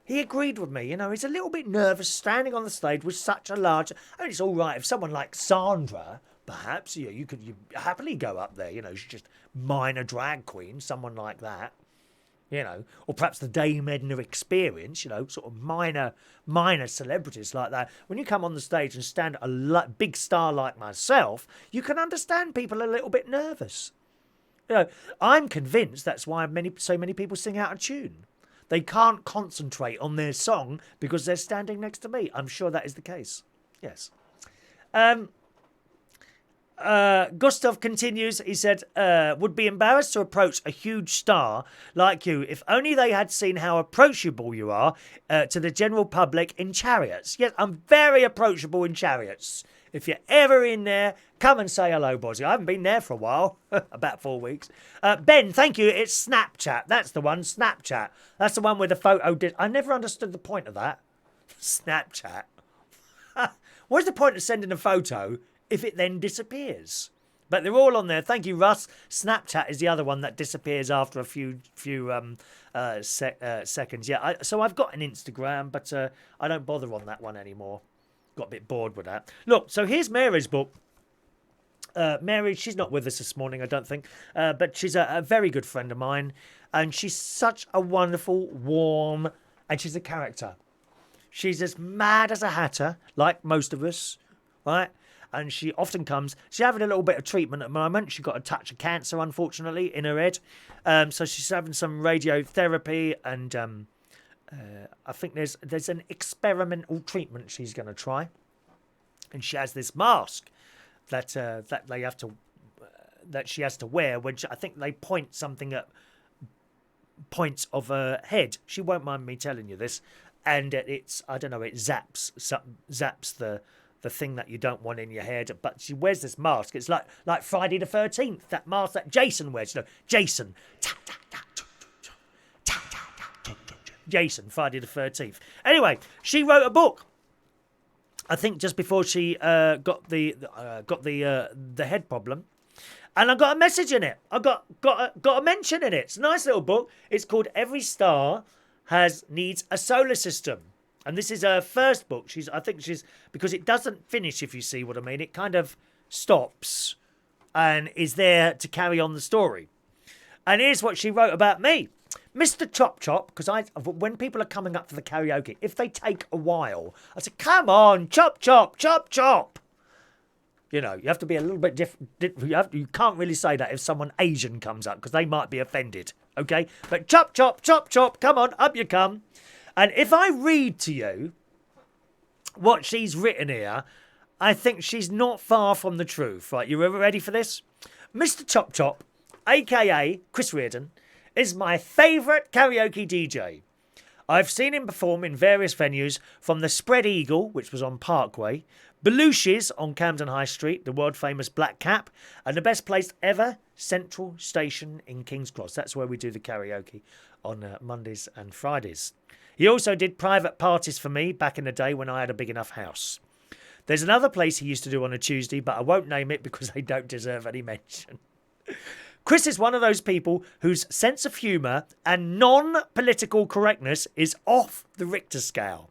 He agreed with me. You know, he's a little bit nervous standing on the stage with such a large... I mean, it's all right if someone like Sandra... Perhaps you could happily go up there, you know, she's just minor drag queen, someone like that, you know, or perhaps the Dame Edna Experience, you know, sort of minor celebrities like that. When you come on the stage and stand a big star like myself, you can understand people a little bit nervous. You know, I'm convinced that's why so many people sing out of tune. They can't concentrate on their song because they're standing next to me. I'm sure that is the case. Yes. Gustav continues, he said, would be embarrassed to approach a huge star like you if only they had seen how approachable you are to the general public in Chariots. Yes, I'm very approachable in Chariots. If you're ever in there, come and say hello, Bozzy. I haven't been there for a while, about 4 weeks. Ben, thank you. It's Snapchat. That's the one, Snapchat. That's the one with the photo. I never understood the point of that. Snapchat. What's the point of sending a photo if it then disappears? But they're all on there. Thank you, Russ. Snapchat is the other one that disappears after a few seconds. Yeah, so I've got an Instagram, but I don't bother on that one anymore. Got a bit bored with that. Look, so here's Mary's book. Mary, she's not with us this morning, I don't think, but she's a very good friend of mine, and she's such a wonderful, warm, and she's a character. She's as mad as a hatter, like most of us, right? And she often comes. She's having a little bit of treatment at the moment. She got a touch of cancer, unfortunately, in her head. So she's having some radiotherapy, and I think there's an experimental treatment she's going to try. And she has this mask that they have to that she has to wear when I think they point something at points of her head. She won't mind me telling you this, and it's I don't know. It zaps the thing that you don't want in your head. But she wears this mask. It's like Friday the 13th. That mask that Jason wears. You know, Jason. Jason, Friday the 13th. Anyway, she wrote a book. I think just before she got the head problem, and I got a message in it. I got a mention in it. It's a nice little book. It's called Every Star Needs a Solar System, and this is her first book. I think she's because it doesn't finish, if you see what I mean. It kind of stops and is there to carry on the story. And here's what she wrote about me. Mr. Chop Chop, because when people are coming up for the karaoke, if they take a while, I say, come on, chop, chop, chop, chop. You know, you have to be a little bit different. You can't really say that if someone Asian comes up, because they might be offended, okay? But chop, chop, chop, chop, come on, up you come. And if I read to you what she's written here, I think she's not far from the truth. Right, you ready for this? Mr. Chop Chop, a.k.a. Chris Reardon, is my favourite karaoke DJ. I've seen him perform in various venues, from the Spread Eagle, which was on Parkway, Belushi's on Camden High Street, the world-famous Black Cap, and the best place ever, Central Station in King's Cross. That's where we do the karaoke on Mondays and Fridays. He also did private parties for me back in the day when I had a big enough house. There's another place he used to do on a Tuesday, but I won't name it because they don't deserve any mention. Chris is one of those people whose sense of humour and non-political correctness is off the Richter scale.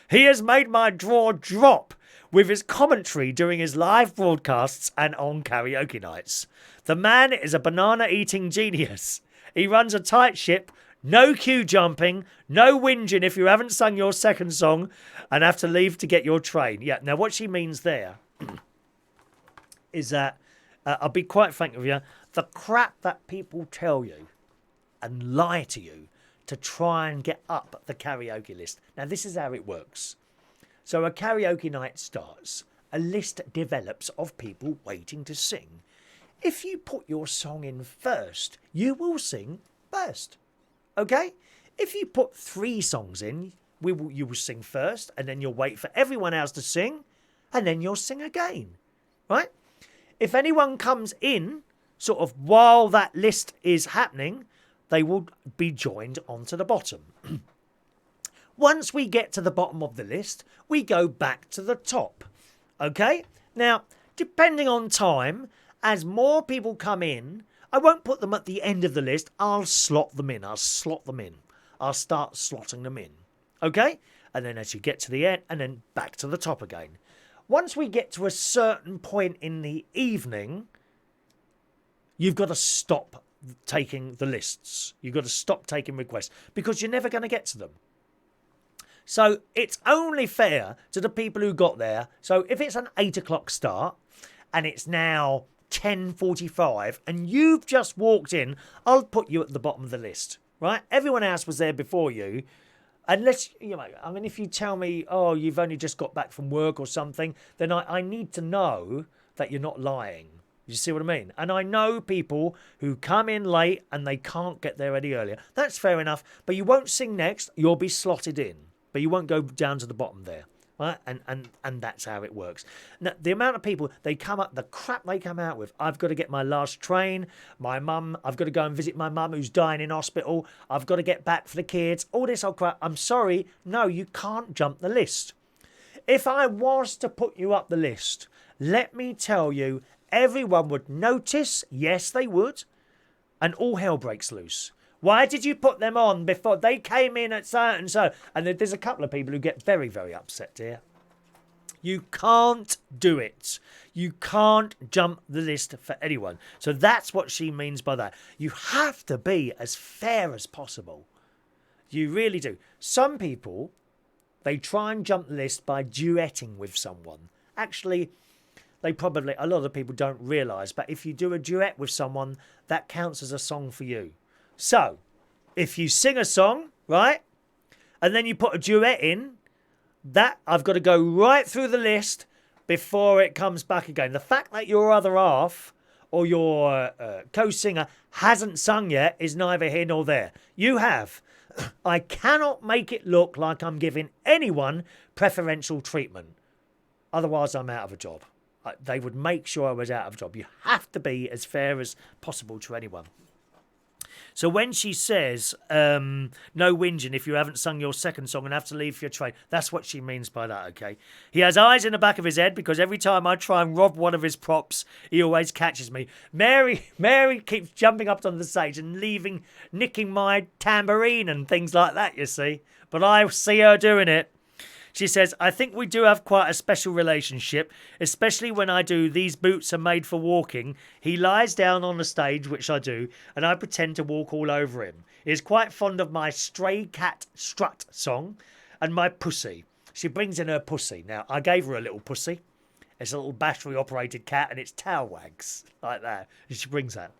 He has made my jaw drop with his commentary during his live broadcasts and on karaoke nights. The man is a banana-eating genius. He runs a tight ship, no queue jumping, no whinging if you haven't sung your second song and have to leave to get your train. Yeah, now what she means there is that, I'll be quite frank with you, the crap that people tell you and lie to you to try and get up the karaoke list. Now, this is how it works. So a karaoke night starts. A list develops of people waiting to sing. If you put your song in first, you will sing first. Okay? If you put 3 songs in, you will sing first, and then you'll wait for everyone else to sing, and then you'll sing again. Right? If anyone comes in, sort of while that list is happening, they will be joined onto the bottom. Once we get to the bottom of the list, we go back to the top. Okay? Now, depending on time, as more people come in, I won't put them at the end of the list. I'll slot them in. I'll start slotting them in. Okay? And then as you get to the end, and then back to the top again. Once we get to a certain point in the evening, you've got to stop taking the lists. You've got to stop taking requests because you're never going to get to them. So it's only fair to the people who got there. So if it's an 8 o'clock start and it's now 10:45 and you've just walked in, I'll put you at the bottom of the list, right? Everyone else was there before you. Unless, you know, I mean, if you tell me, oh, you've only just got back from work or something, then I need to know that you're not lying. You see what I mean? And I know people who come in late and they can't get there any earlier. That's fair enough. But you won't sing next. You'll be slotted in. But you won't go down to the bottom there. Right? And that's how it works. Now, the amount of people, they come up, the crap they come out with. I've got to get my last train. My mum, I've got to go and visit my mum who's dying in hospital. I've got to get back for the kids. All this old crap. I'm sorry. No, you can't jump the list. If I was to put you up the list, let me tell you, everyone would notice. Yes, they would. And all hell breaks loose. Why did you put them on before they came in at so and so? And there's a couple of people who get very, very upset here. You can't do it. You can't jump the list for anyone. So that's what she means by that. You have to be as fair as possible. You really do. Some people, they try and jump the list by duetting with someone. Actually, a lot of people don't realise, but if you do a duet with someone, that counts as a song for you. So, if you sing a song, right, and then you put a duet in, that I've got to go right through the list before it comes back again. The fact that your other half or your co-singer hasn't sung yet is neither here nor there. You have. I cannot make it look like I'm giving anyone preferential treatment. Otherwise, I'm out of a job. They would make sure I was out of a job. You have to be as fair as possible to anyone. So when she says, no whinging if you haven't sung your second song and have to leave for your train, that's what she means by that, okay? He has eyes in the back of his head because every time I try and rob one of his props, he always catches me. Mary keeps jumping up on the stage and nicking my tambourine and things like that, you see. But I see her doing it. She says, I think we do have quite a special relationship, especially when I do These Boots Are Made for Walking. He lies down on the stage, which I do, and I pretend to walk all over him. He is quite fond of my Stray Cat Strut song and my Pussy. She brings in her pussy. Now, I gave her a little pussy. It's a little battery-operated cat, and its tail wags like that. And she brings that.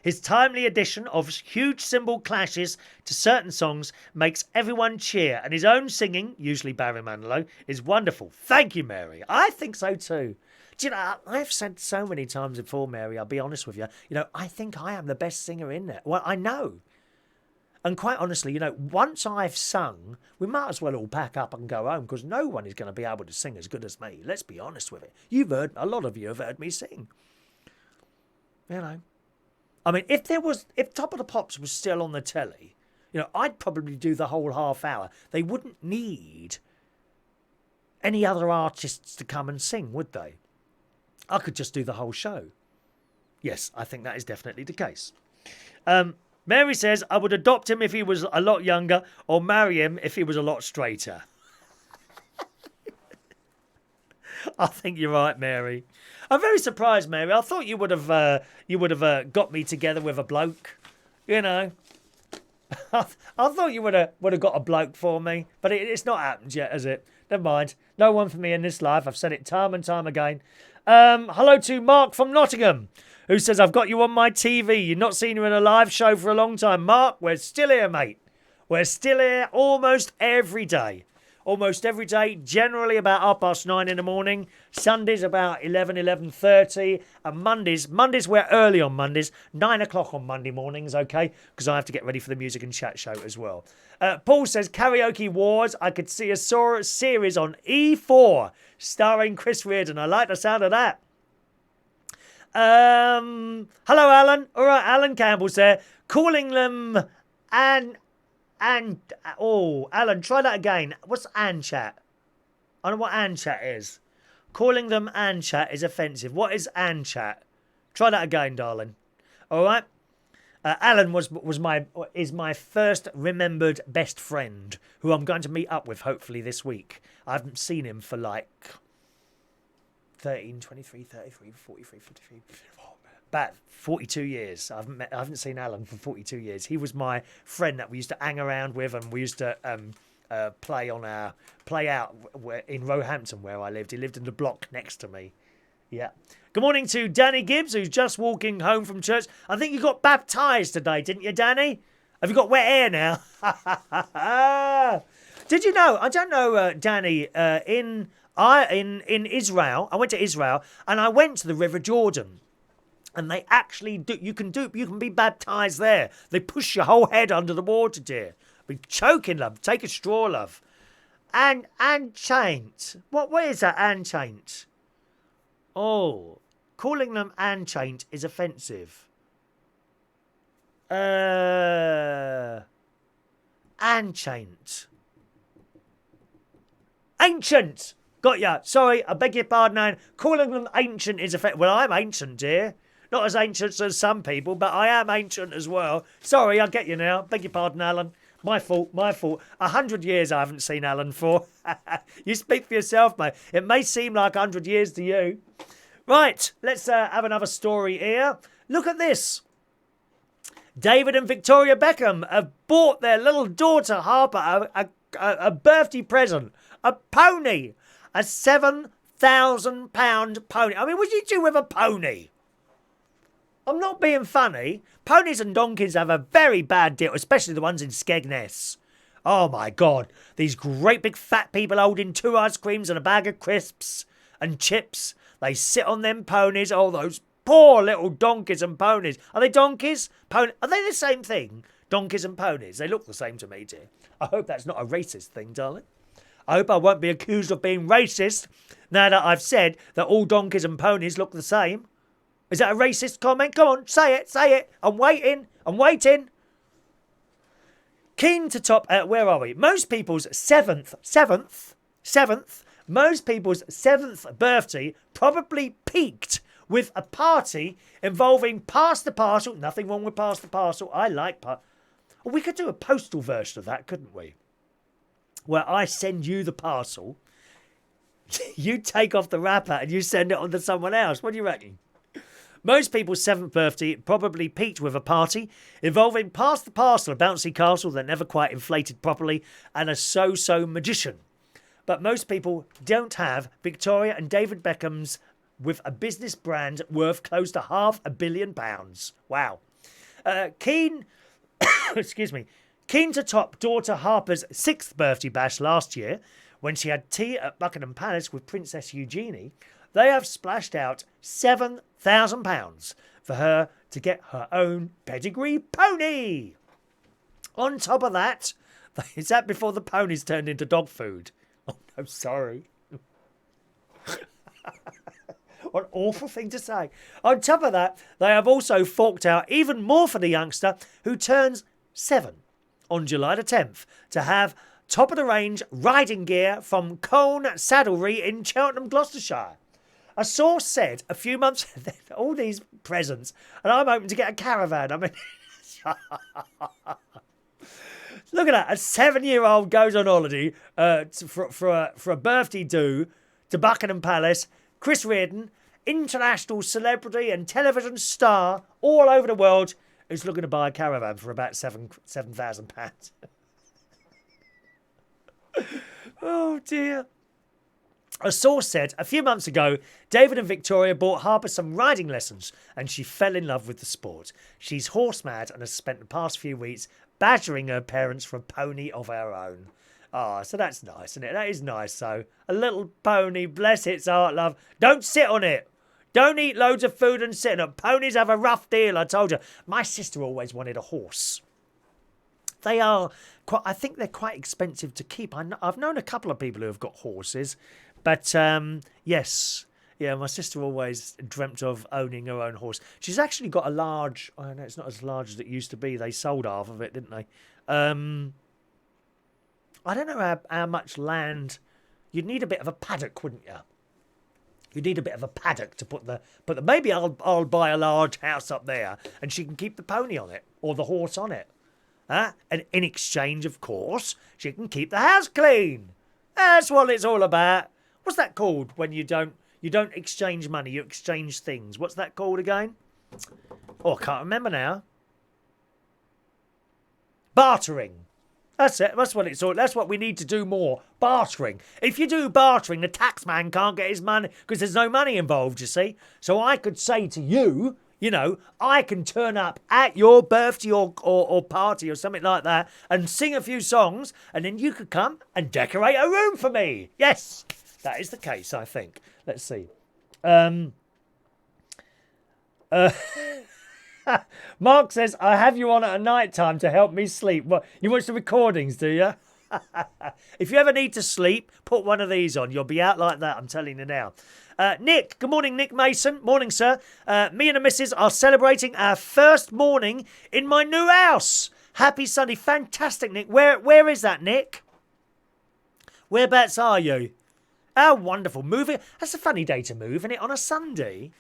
His timely addition of huge cymbal clashes to certain songs makes everyone cheer, and his own singing, usually Barry Manilow, is wonderful. Thank you, Mary. I think so too. Do you know, I've said so many times before, Mary, I'll be honest with you, I think I am the best singer in there. Well, I know. And quite honestly, once I've sung, we might as well all pack up and go home because no one is going to be able to sing as good as me. Let's be honest with it. A lot of you have heard me sing. I mean, if Top of the Pops was still on the telly, I'd probably do the whole half hour. They wouldn't need any other artists to come and sing, would they? I could just do the whole show. Yes, I think that is definitely the case. Mary says, I would adopt him if he was a lot younger or marry him if he was a lot straighter. I think you're right, Mary. I'm very surprised, Mary. I thought you would have got me together with a bloke. I thought you would have got a bloke for me, but it's not happened yet, has it? Never mind. No one for me in this life. I've said it time and time again. Hello to Mark from Nottingham, who says, I've got you on my TV. You've not seen you in a live show for a long time. Mark, we're still here, mate. We're still here almost every day. Almost every day, generally about 9:30 in the morning. Sundays about 11:30. And Mondays we're early on Mondays. 9 o'clock on Monday mornings, okay? Because I have to get ready for the music and chat show as well. Paul says, Karaoke Wars. I could see a series on E4 starring Chris Reardon. I like the sound of that. Hello, Alan. All right, Alan Campbell's there. Calling them Alan, try that again. What's Anchat? I don't know what Anchat is. Calling them Anchat is offensive. What is Anchat? Try that again, darling. All right. Alan is my first remembered best friend, who I'm going to meet up with hopefully this week. I haven't seen him for like 13, 23, 33, 43, 53. About 42 years. I haven't seen Alan for 42 years. He was my friend that we used to hang around with, and we used to play out in Roehampton where I lived. He lived in the block next to me. Yeah. Good morning to Danny Gibbs, who's just walking home from church. I think you got baptised today, didn't you, Danny? Have you got wet hair now? Did you know? I don't know, Danny. In Israel, I went to Israel and I went to the River Jordan. And they actually do. You can be baptised there. They push your whole head under the water, dear. Be choking, love. Take a straw, love. And chaint. What is that, chaint? Oh, calling them chaint is offensive. Chaint. Ancient. Got ya. Sorry, I beg your pardon, Anne. Calling them ancient is offensive. Well, I'm ancient, dear. Not as ancient as some people, but I am ancient as well. Sorry, I get you now. Beg your pardon, Alan. My fault, my fault. 100 years I haven't seen Alan for. You speak for yourself, mate. It may seem like 100 years to you. Right, let's have another story here. Look at this. David and Victoria Beckham have bought their little daughter Harper a birthday present. A pony. A £7,000 pony. I mean, what do you do with a pony? I'm not being funny. Ponies and donkeys have a very bad deal, especially the ones in Skegness. Oh my God. These great big fat people holding 2 ice creams and a bag of crisps and chips. They sit on them ponies. Oh, those poor little donkeys and ponies. Are they donkeys? Are they the same thing? Donkeys and ponies. They look the same to me, dear. I hope that's not a racist thing, darling. I hope I won't be accused of being racist now that I've said that all donkeys and ponies look the same. Is that a racist comment? Come on, say it, say it. I'm waiting. Keen to top, where are we? Most people's seventh birthday probably peaked with a party involving pass the parcel. Nothing wrong with pass the parcel. I like we could do a postal version of that, couldn't we? Where I send you the parcel, you take off the wrapper and you send it on to someone else. What do you reckon? Most people's 7th birthday probably peaked with a party involving pass the parcel, a bouncy castle that never quite inflated properly, and a so-so magician. But most people don't have Victoria and David Beckham's with a business brand worth close to £500 million. Wow. Keen to top daughter Harper's 6th birthday bash last year, when she had tea at Buckingham Palace with Princess Eugenie, they have splashed out £7,000 for her to get her own pedigree pony. On top of that, is that before the ponies turned into dog food? Oh, no, sorry. What an awful thing to say. On top of that, they have also forked out even more for the youngster who turns 7 on July the 10th to have top-of-the-range riding gear from Colne Saddlery in Cheltenham, Gloucestershire. A source said a few months... all these presents, and I'm hoping to get a caravan. I mean... Look at that. A 7-year-old goes on holiday for a birthday do to Buckingham Palace. Chris Reardon, international celebrity and television star all over the world, who's looking to buy a caravan for about £7,000. Oh, dear. A source said a few months ago, David and Victoria bought Harper some riding lessons and she fell in love with the sport. She's horse mad and has spent the past few weeks badgering her parents for a pony of her own. Ah, so that's nice, isn't it? That is nice, so. A little pony, bless its heart, love. Don't sit on it. Don't eat loads of food and sit on it. Ponies have a rough deal, I told you. My sister always wanted a horse. They are quite, I think they're quite expensive to keep. I've known a couple of people who have got horses. But, yes, yeah, my sister always dreamt of owning her own horse. She's actually got a large, I know it's not as large as it used to be. They sold half of it, didn't they? I don't know how much land. You'd need a bit of a paddock, wouldn't you? You'd need a bit of a paddock to put the maybe I'll buy a large house up there and she can keep the pony on it or the horse on it. And in exchange, of course, she can keep the house clean. That's what it's all about. What's that called when you don't exchange money, you exchange things? What's that called again? Oh, I can't remember now. Bartering. That's it. That's what it's all. That's what we need to do more. Bartering. If you do bartering, the taxman can't get his money because there's no money involved, you see. So I could say to you, you know, I can turn up at your birthday or party or something like that and sing a few songs and then you could come and decorate a room for me. Yes, that is the case, I think. Let's see. Mark says, I have you on at a night time to help me sleep. What, you watch the recordings, do you? If you ever need to sleep, put one of these on. You'll be out like that, I'm telling you now. Nick, good morning, Nick Mason. Morning, sir. Me and the missus are celebrating our first morning in my new house. Happy Sunday. Fantastic, Nick. Where is that, Nick? Whereabouts are you? Oh, wonderful. Moving. That's a funny day to move, isn't it? On a Sunday.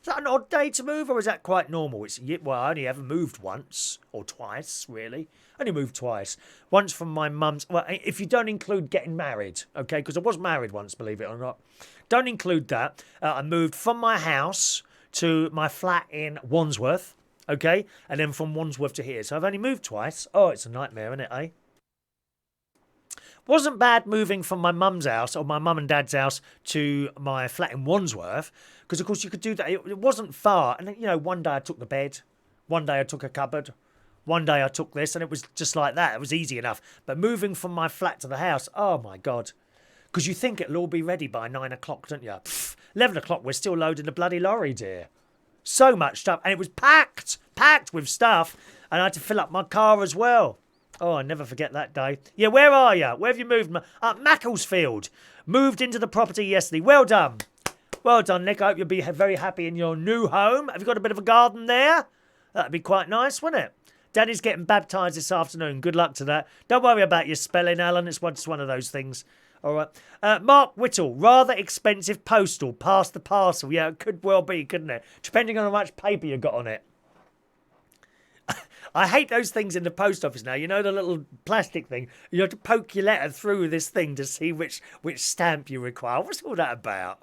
Is that an odd day to move, or is that quite normal? Well, I only ever moved once or twice, really. Only moved twice. Once from my mum's. Well, if you don't include getting married, okay, because I was married once, believe it or not. Don't include that. I moved from my house to my flat in Wandsworth, okay, and then from Wandsworth to here. So I've only moved twice. Oh, it's a nightmare, isn't it, eh? Wasn't bad moving from my mum's house or my mum and dad's house to my flat in Wandsworth, because of course you could do that. It wasn't far, and you know, one day I took the bed, one day I took a cupboard, one day I took this, and it was just like that. It was easy enough. But moving from my flat to the house, oh my god, because you think it'll all be ready by 9 o'clock, don't you? 11 o'clock, we're still loading the bloody lorry, dear. So much stuff, and it was packed with stuff, and I had to fill up my car as well. Oh, I never forget that day. Yeah, where are you? Where have you moved? Macclesfield. Moved into the property yesterday. Well done. Well done, Nick. I hope you'll be very happy in your new home. Have you got a bit of a garden there? That'd be quite nice, wouldn't it? Daddy's getting baptised this afternoon. Good luck to that. Don't worry about your spelling, Alan. It's just one of those things. All right. Mark Whittle. Rather expensive postal. Past the parcel. Yeah, it could well be, couldn't it? Depending on how much paper you got on it. I hate those things in the post office now. You know, the little plastic thing. You have to poke your letter through this thing to see which stamp you require. What's all that about?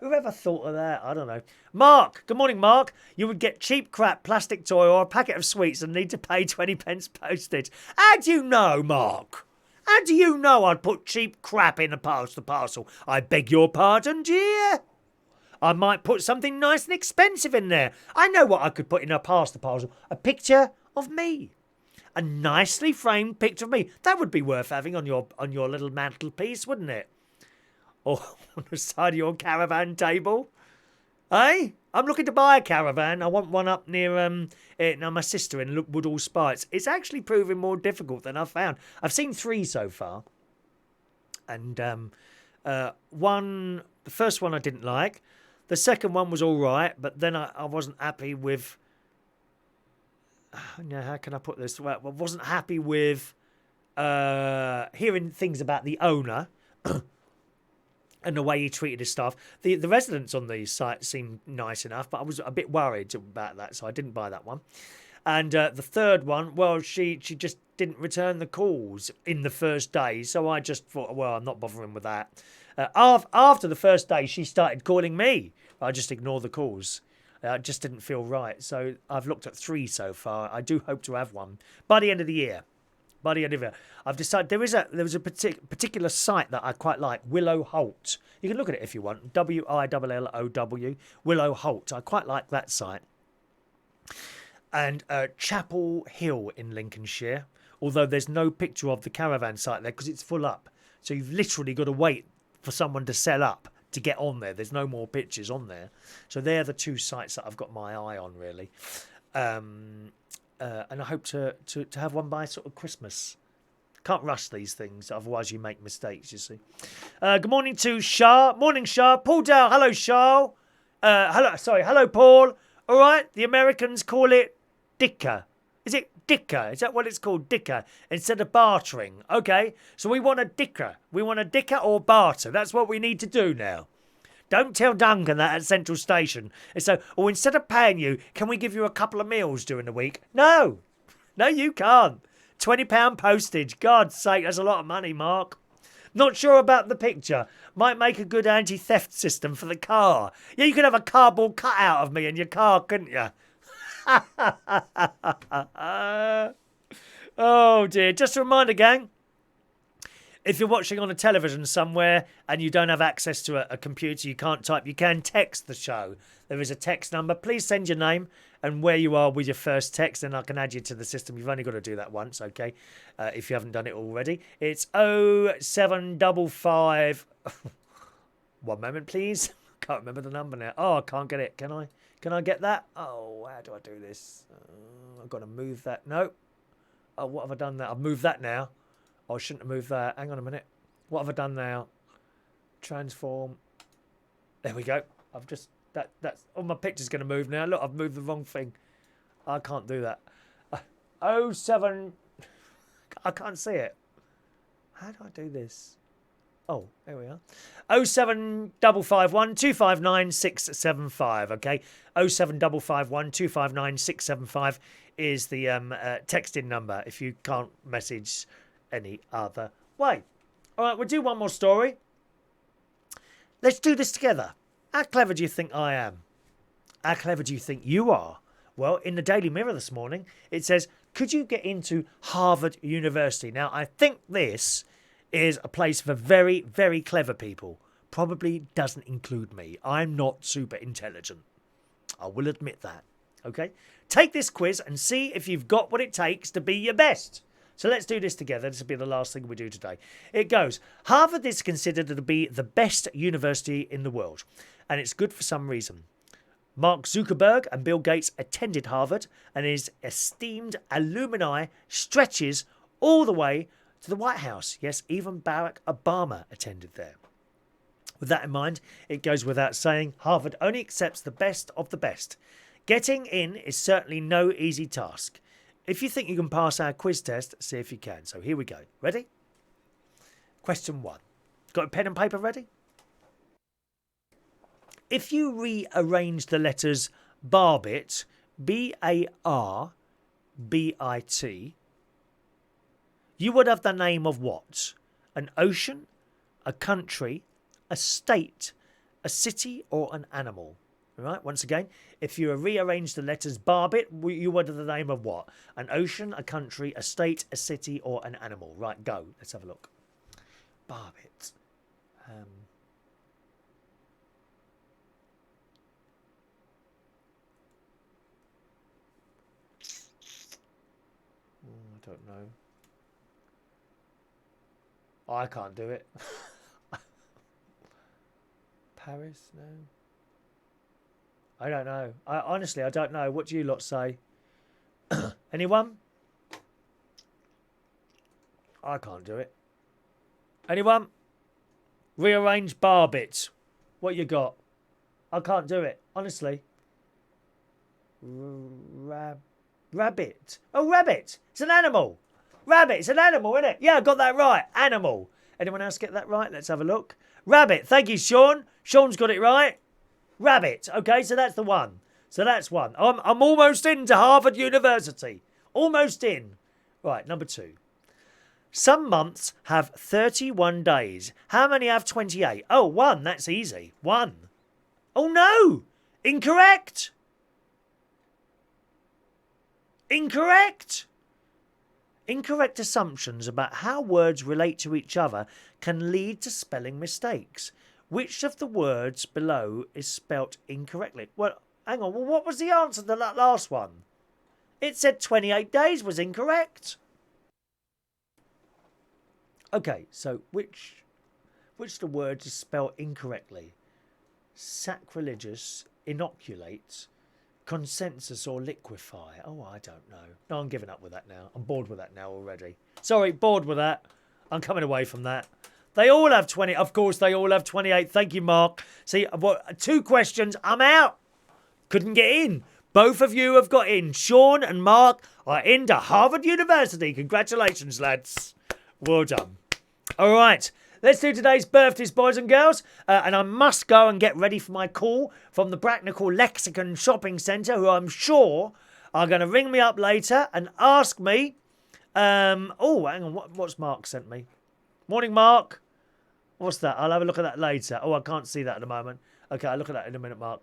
Whoever thought of that? I don't know. Mark. Good morning, Mark. You would get cheap crap, plastic toy or a packet of sweets and need to pay 20 pence postage. How do you know, Mark? How do you know I'd put cheap crap in the parcel? I beg your pardon, dear. I might put something nice and expensive in there. I know what I could put in a parcel. A picture of me. A nicely framed picture of me. That would be worth having on your little mantelpiece, wouldn't it? Or on the side of your caravan table. Eh? I'm looking to buy a caravan. I want one up near my sister in Woodall Spites. It's actually proving more difficult than I found. I've seen 3 so far. And the first one I didn't like. The second one was all right, but then I wasn't happy with... how can I put this? Well, I wasn't happy with hearing things about the owner and the way he treated his staff. The residents on the site seemed nice enough, but I was a bit worried about that, so I didn't buy that one. And the third one, well, she just didn't return the calls in the first day, so I just thought, well, I'm not bothering with that. After the first day, she started calling me. I just ignored the calls. It just didn't feel right. So I've looked at 3 so far. I do hope to have one by the end of the year. I've decided there was a particular site that I quite like, Willow Holt. You can look at it if you want. WILLOW, Willow Holt. I quite like that site. And Chapel Hill in Lincolnshire. Although there's no picture of the caravan site there because it's full up. So you've literally got to wait for someone to sell up to get on there. There's no more pictures on there. So they're the 2 sites that I've got my eye on, really. And I hope to have one by sort of Christmas. Can't rush these things, otherwise you make mistakes, you see. Good morning to Shah. Morning, Shah. Paul Dow. Hello, Shah. Hello, Paul. All right, the Americans call it dicker. Is it dicker? Is that what it's called, dicker, instead of bartering? Okay, so we want a dicker. We want a dicker or barter. That's what we need to do now. Don't tell Duncan that at Central Station. So, instead of paying you, can we give you a couple of meals during the week? No, you can't. £20 postage. God's sake, that's a lot of money, Mark. Not sure about the picture. Might make a good anti-theft system for the car. Yeah, you could have a cardboard cutout of me in your car, couldn't you? Oh dear. Just a reminder, gang. If you're watching on a television somewhere and you don't have access to a computer, you can't type, you can text the show. There is a text number. Please send your name and where you are with your first text, and I can add you to the system. You've only got to do that once, okay? If you haven't done it already. It's 0755... One moment, please. Can't remember the number now. Oh, I can't get it. Can I? Can I get that? Oh, how do I do this? I've got to move that. No. Oh, what have I done now? I've moved that now. Oh, I shouldn't have moved that. Hang on a minute. What have I done now? Transform. There we go. I've just... That's... Oh, my picture's going to move now. Look, I've moved the wrong thing. I can't do that. 07... I can't see it. How do I do this? Oh, there we are. 07551 259 675. Okay, 07551 259 675 is the texting number if you can't message any other way. All right, we'll do one more story. Let's do this together. How clever do you think I am? How clever do you think you are? Well, in the Daily Mirror this morning, it says, could you get into Harvard University? Now, I think this is a place for very, very clever people. Probably doesn't include me. I'm not super intelligent. I will admit that. Okay? Take this quiz and see if you've got what it takes to be your best. So let's do this together. This will be the last thing we do today. It goes, Harvard is considered to be the best university in the world. And it's good for some reason. Mark Zuckerberg and Bill Gates attended Harvard, and his esteemed alumni stretches all the way to the White House. Yes, even Barack Obama attended there. With that in mind, it goes without saying, Harvard only accepts the best of the best. Getting in is certainly no easy task. If you think you can pass our quiz test, see if you can. So here we go. Ready? Question 1. Got a pen and paper ready? If you rearrange the letters Barbit, B-A-R-B-I-T, you would have the name of what? An ocean, a country, a state, a city, or an animal? All right, once again, if you rearrange the letters Barbit, you would have the name of what? An ocean, a country, a state, a city, or an animal? Right, go. Let's have a look. Barbit. I don't know. Oh, I can't do it. Paris? No. I don't know. Honestly, I don't know. What do you lot say? Anyone? I can't do it. Anyone? Rearrange Barbit. What you got? I can't do it. Honestly. Rabbit. Oh, rabbit. It's an animal. Rabbit. It's an animal, isn't it? Yeah, I got that right. Animal. Anyone else get that right? Let's have a look. Rabbit. Thank you, Sean. Sean's got it right. Rabbit. Okay, so that's the one. So that's one. I'm almost into Harvard University. Almost in. Right, number 2. Some months have 31 days. How many have 28? Oh, 1. That's easy. 1. Oh, no. Incorrect. Incorrect. Incorrect assumptions about how words relate to each other can lead to spelling mistakes. Which of the words below is spelt incorrectly? Well, hang on. Well, what was the answer to that last one? It said 28 days was incorrect. Okay, so which of the words is spelt incorrectly? Sacrilegious, inoculate, consensus, or liquefy? Oh, I don't know. No, I'm giving up with that now. I'm bored with that now already. Sorry, bored with that. I'm coming away from that. They all have 20. Of course, they all have 28. Thank you, Mark. See, I've got 2 questions. I'm out. Couldn't get in. Both of you have got in. Sean and Mark are into Harvard University. Congratulations, lads. Well done. All right. Let's do today's birthdays, boys and girls. And I must go and get ready for my call from the Bracknell Lexicon Shopping Centre, who I'm sure are going to ring me up later and ask me... oh, hang on. What's Mark sent me? Morning, Mark. What's that? I'll have a look at that later. Oh, I can't see that at the moment. Okay, I'll look at that in a minute, Mark.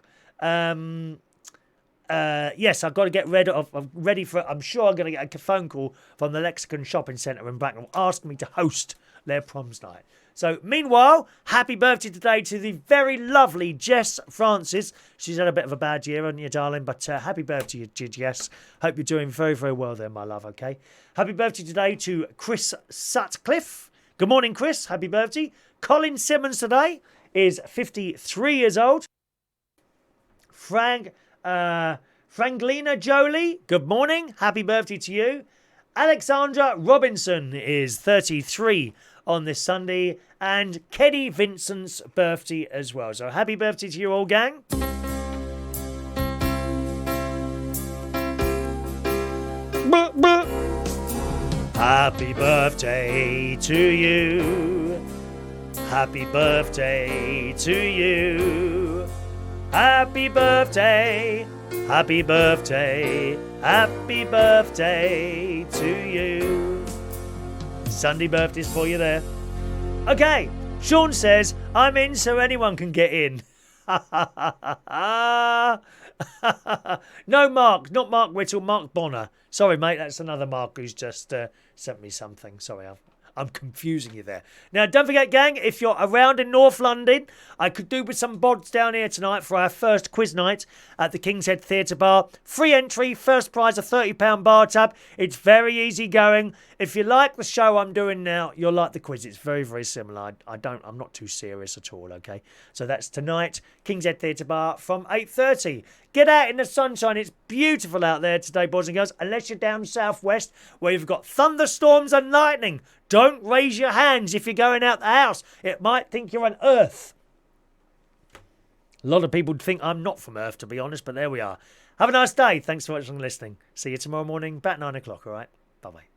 Yes, I've got to get ready. I'm ready for it. I'm sure I'm going to get a phone call from the Lexicon Shopping Centre in Bracknell asking me to host their proms night. So, meanwhile, happy birthday today to the very lovely Jess Francis. She's had a bit of a bad year, hasn't you, darling? But happy birthday to you, Jess. Hope you're doing very, very well there, my love, okay? Happy birthday today to Chris Sutcliffe. Good morning, Chris. Happy birthday. Colin Simmons today is 53 years old. Franklina Jolie, good morning. Happy birthday to you. Alexandra Robinson is 33 on this Sunday. And Keddy Vincent's birthday as well. So happy birthday to you all, gang. Happy birthday to you. Happy birthday to you. Happy birthday, happy birthday, happy birthday to you. Sunday birthdays for you there. Okay, Sean says, I'm in so anyone can get in. No, Mark, not Mark Whittle, Mark Bonner. Sorry, mate, that's another Mark who's just sent me something. Sorry, I'm confusing you there. Now, don't forget, gang, if you're around in North London, I could do with some bods down here tonight for our first quiz night at the King's Head Theatre Bar. Free entry, first prize a £30 bar tab. It's very easy going. If you like the show I'm doing now, you'll like the quiz. It's very, very similar. I'm not too serious at all, okay? So that's tonight, King's Head Theatre Bar from 8:30. Get out in the sunshine. It's beautiful out there today, boys and girls, unless you're down southwest where you've got thunderstorms and lightning. Don't raise your hands if you're going out the house. It might think you're on Earth. A lot of people think I'm not from Earth, to be honest, but there we are. Have a nice day. Thanks for watching and listening. See you tomorrow morning, about 9 o'clock, all right? Bye-bye.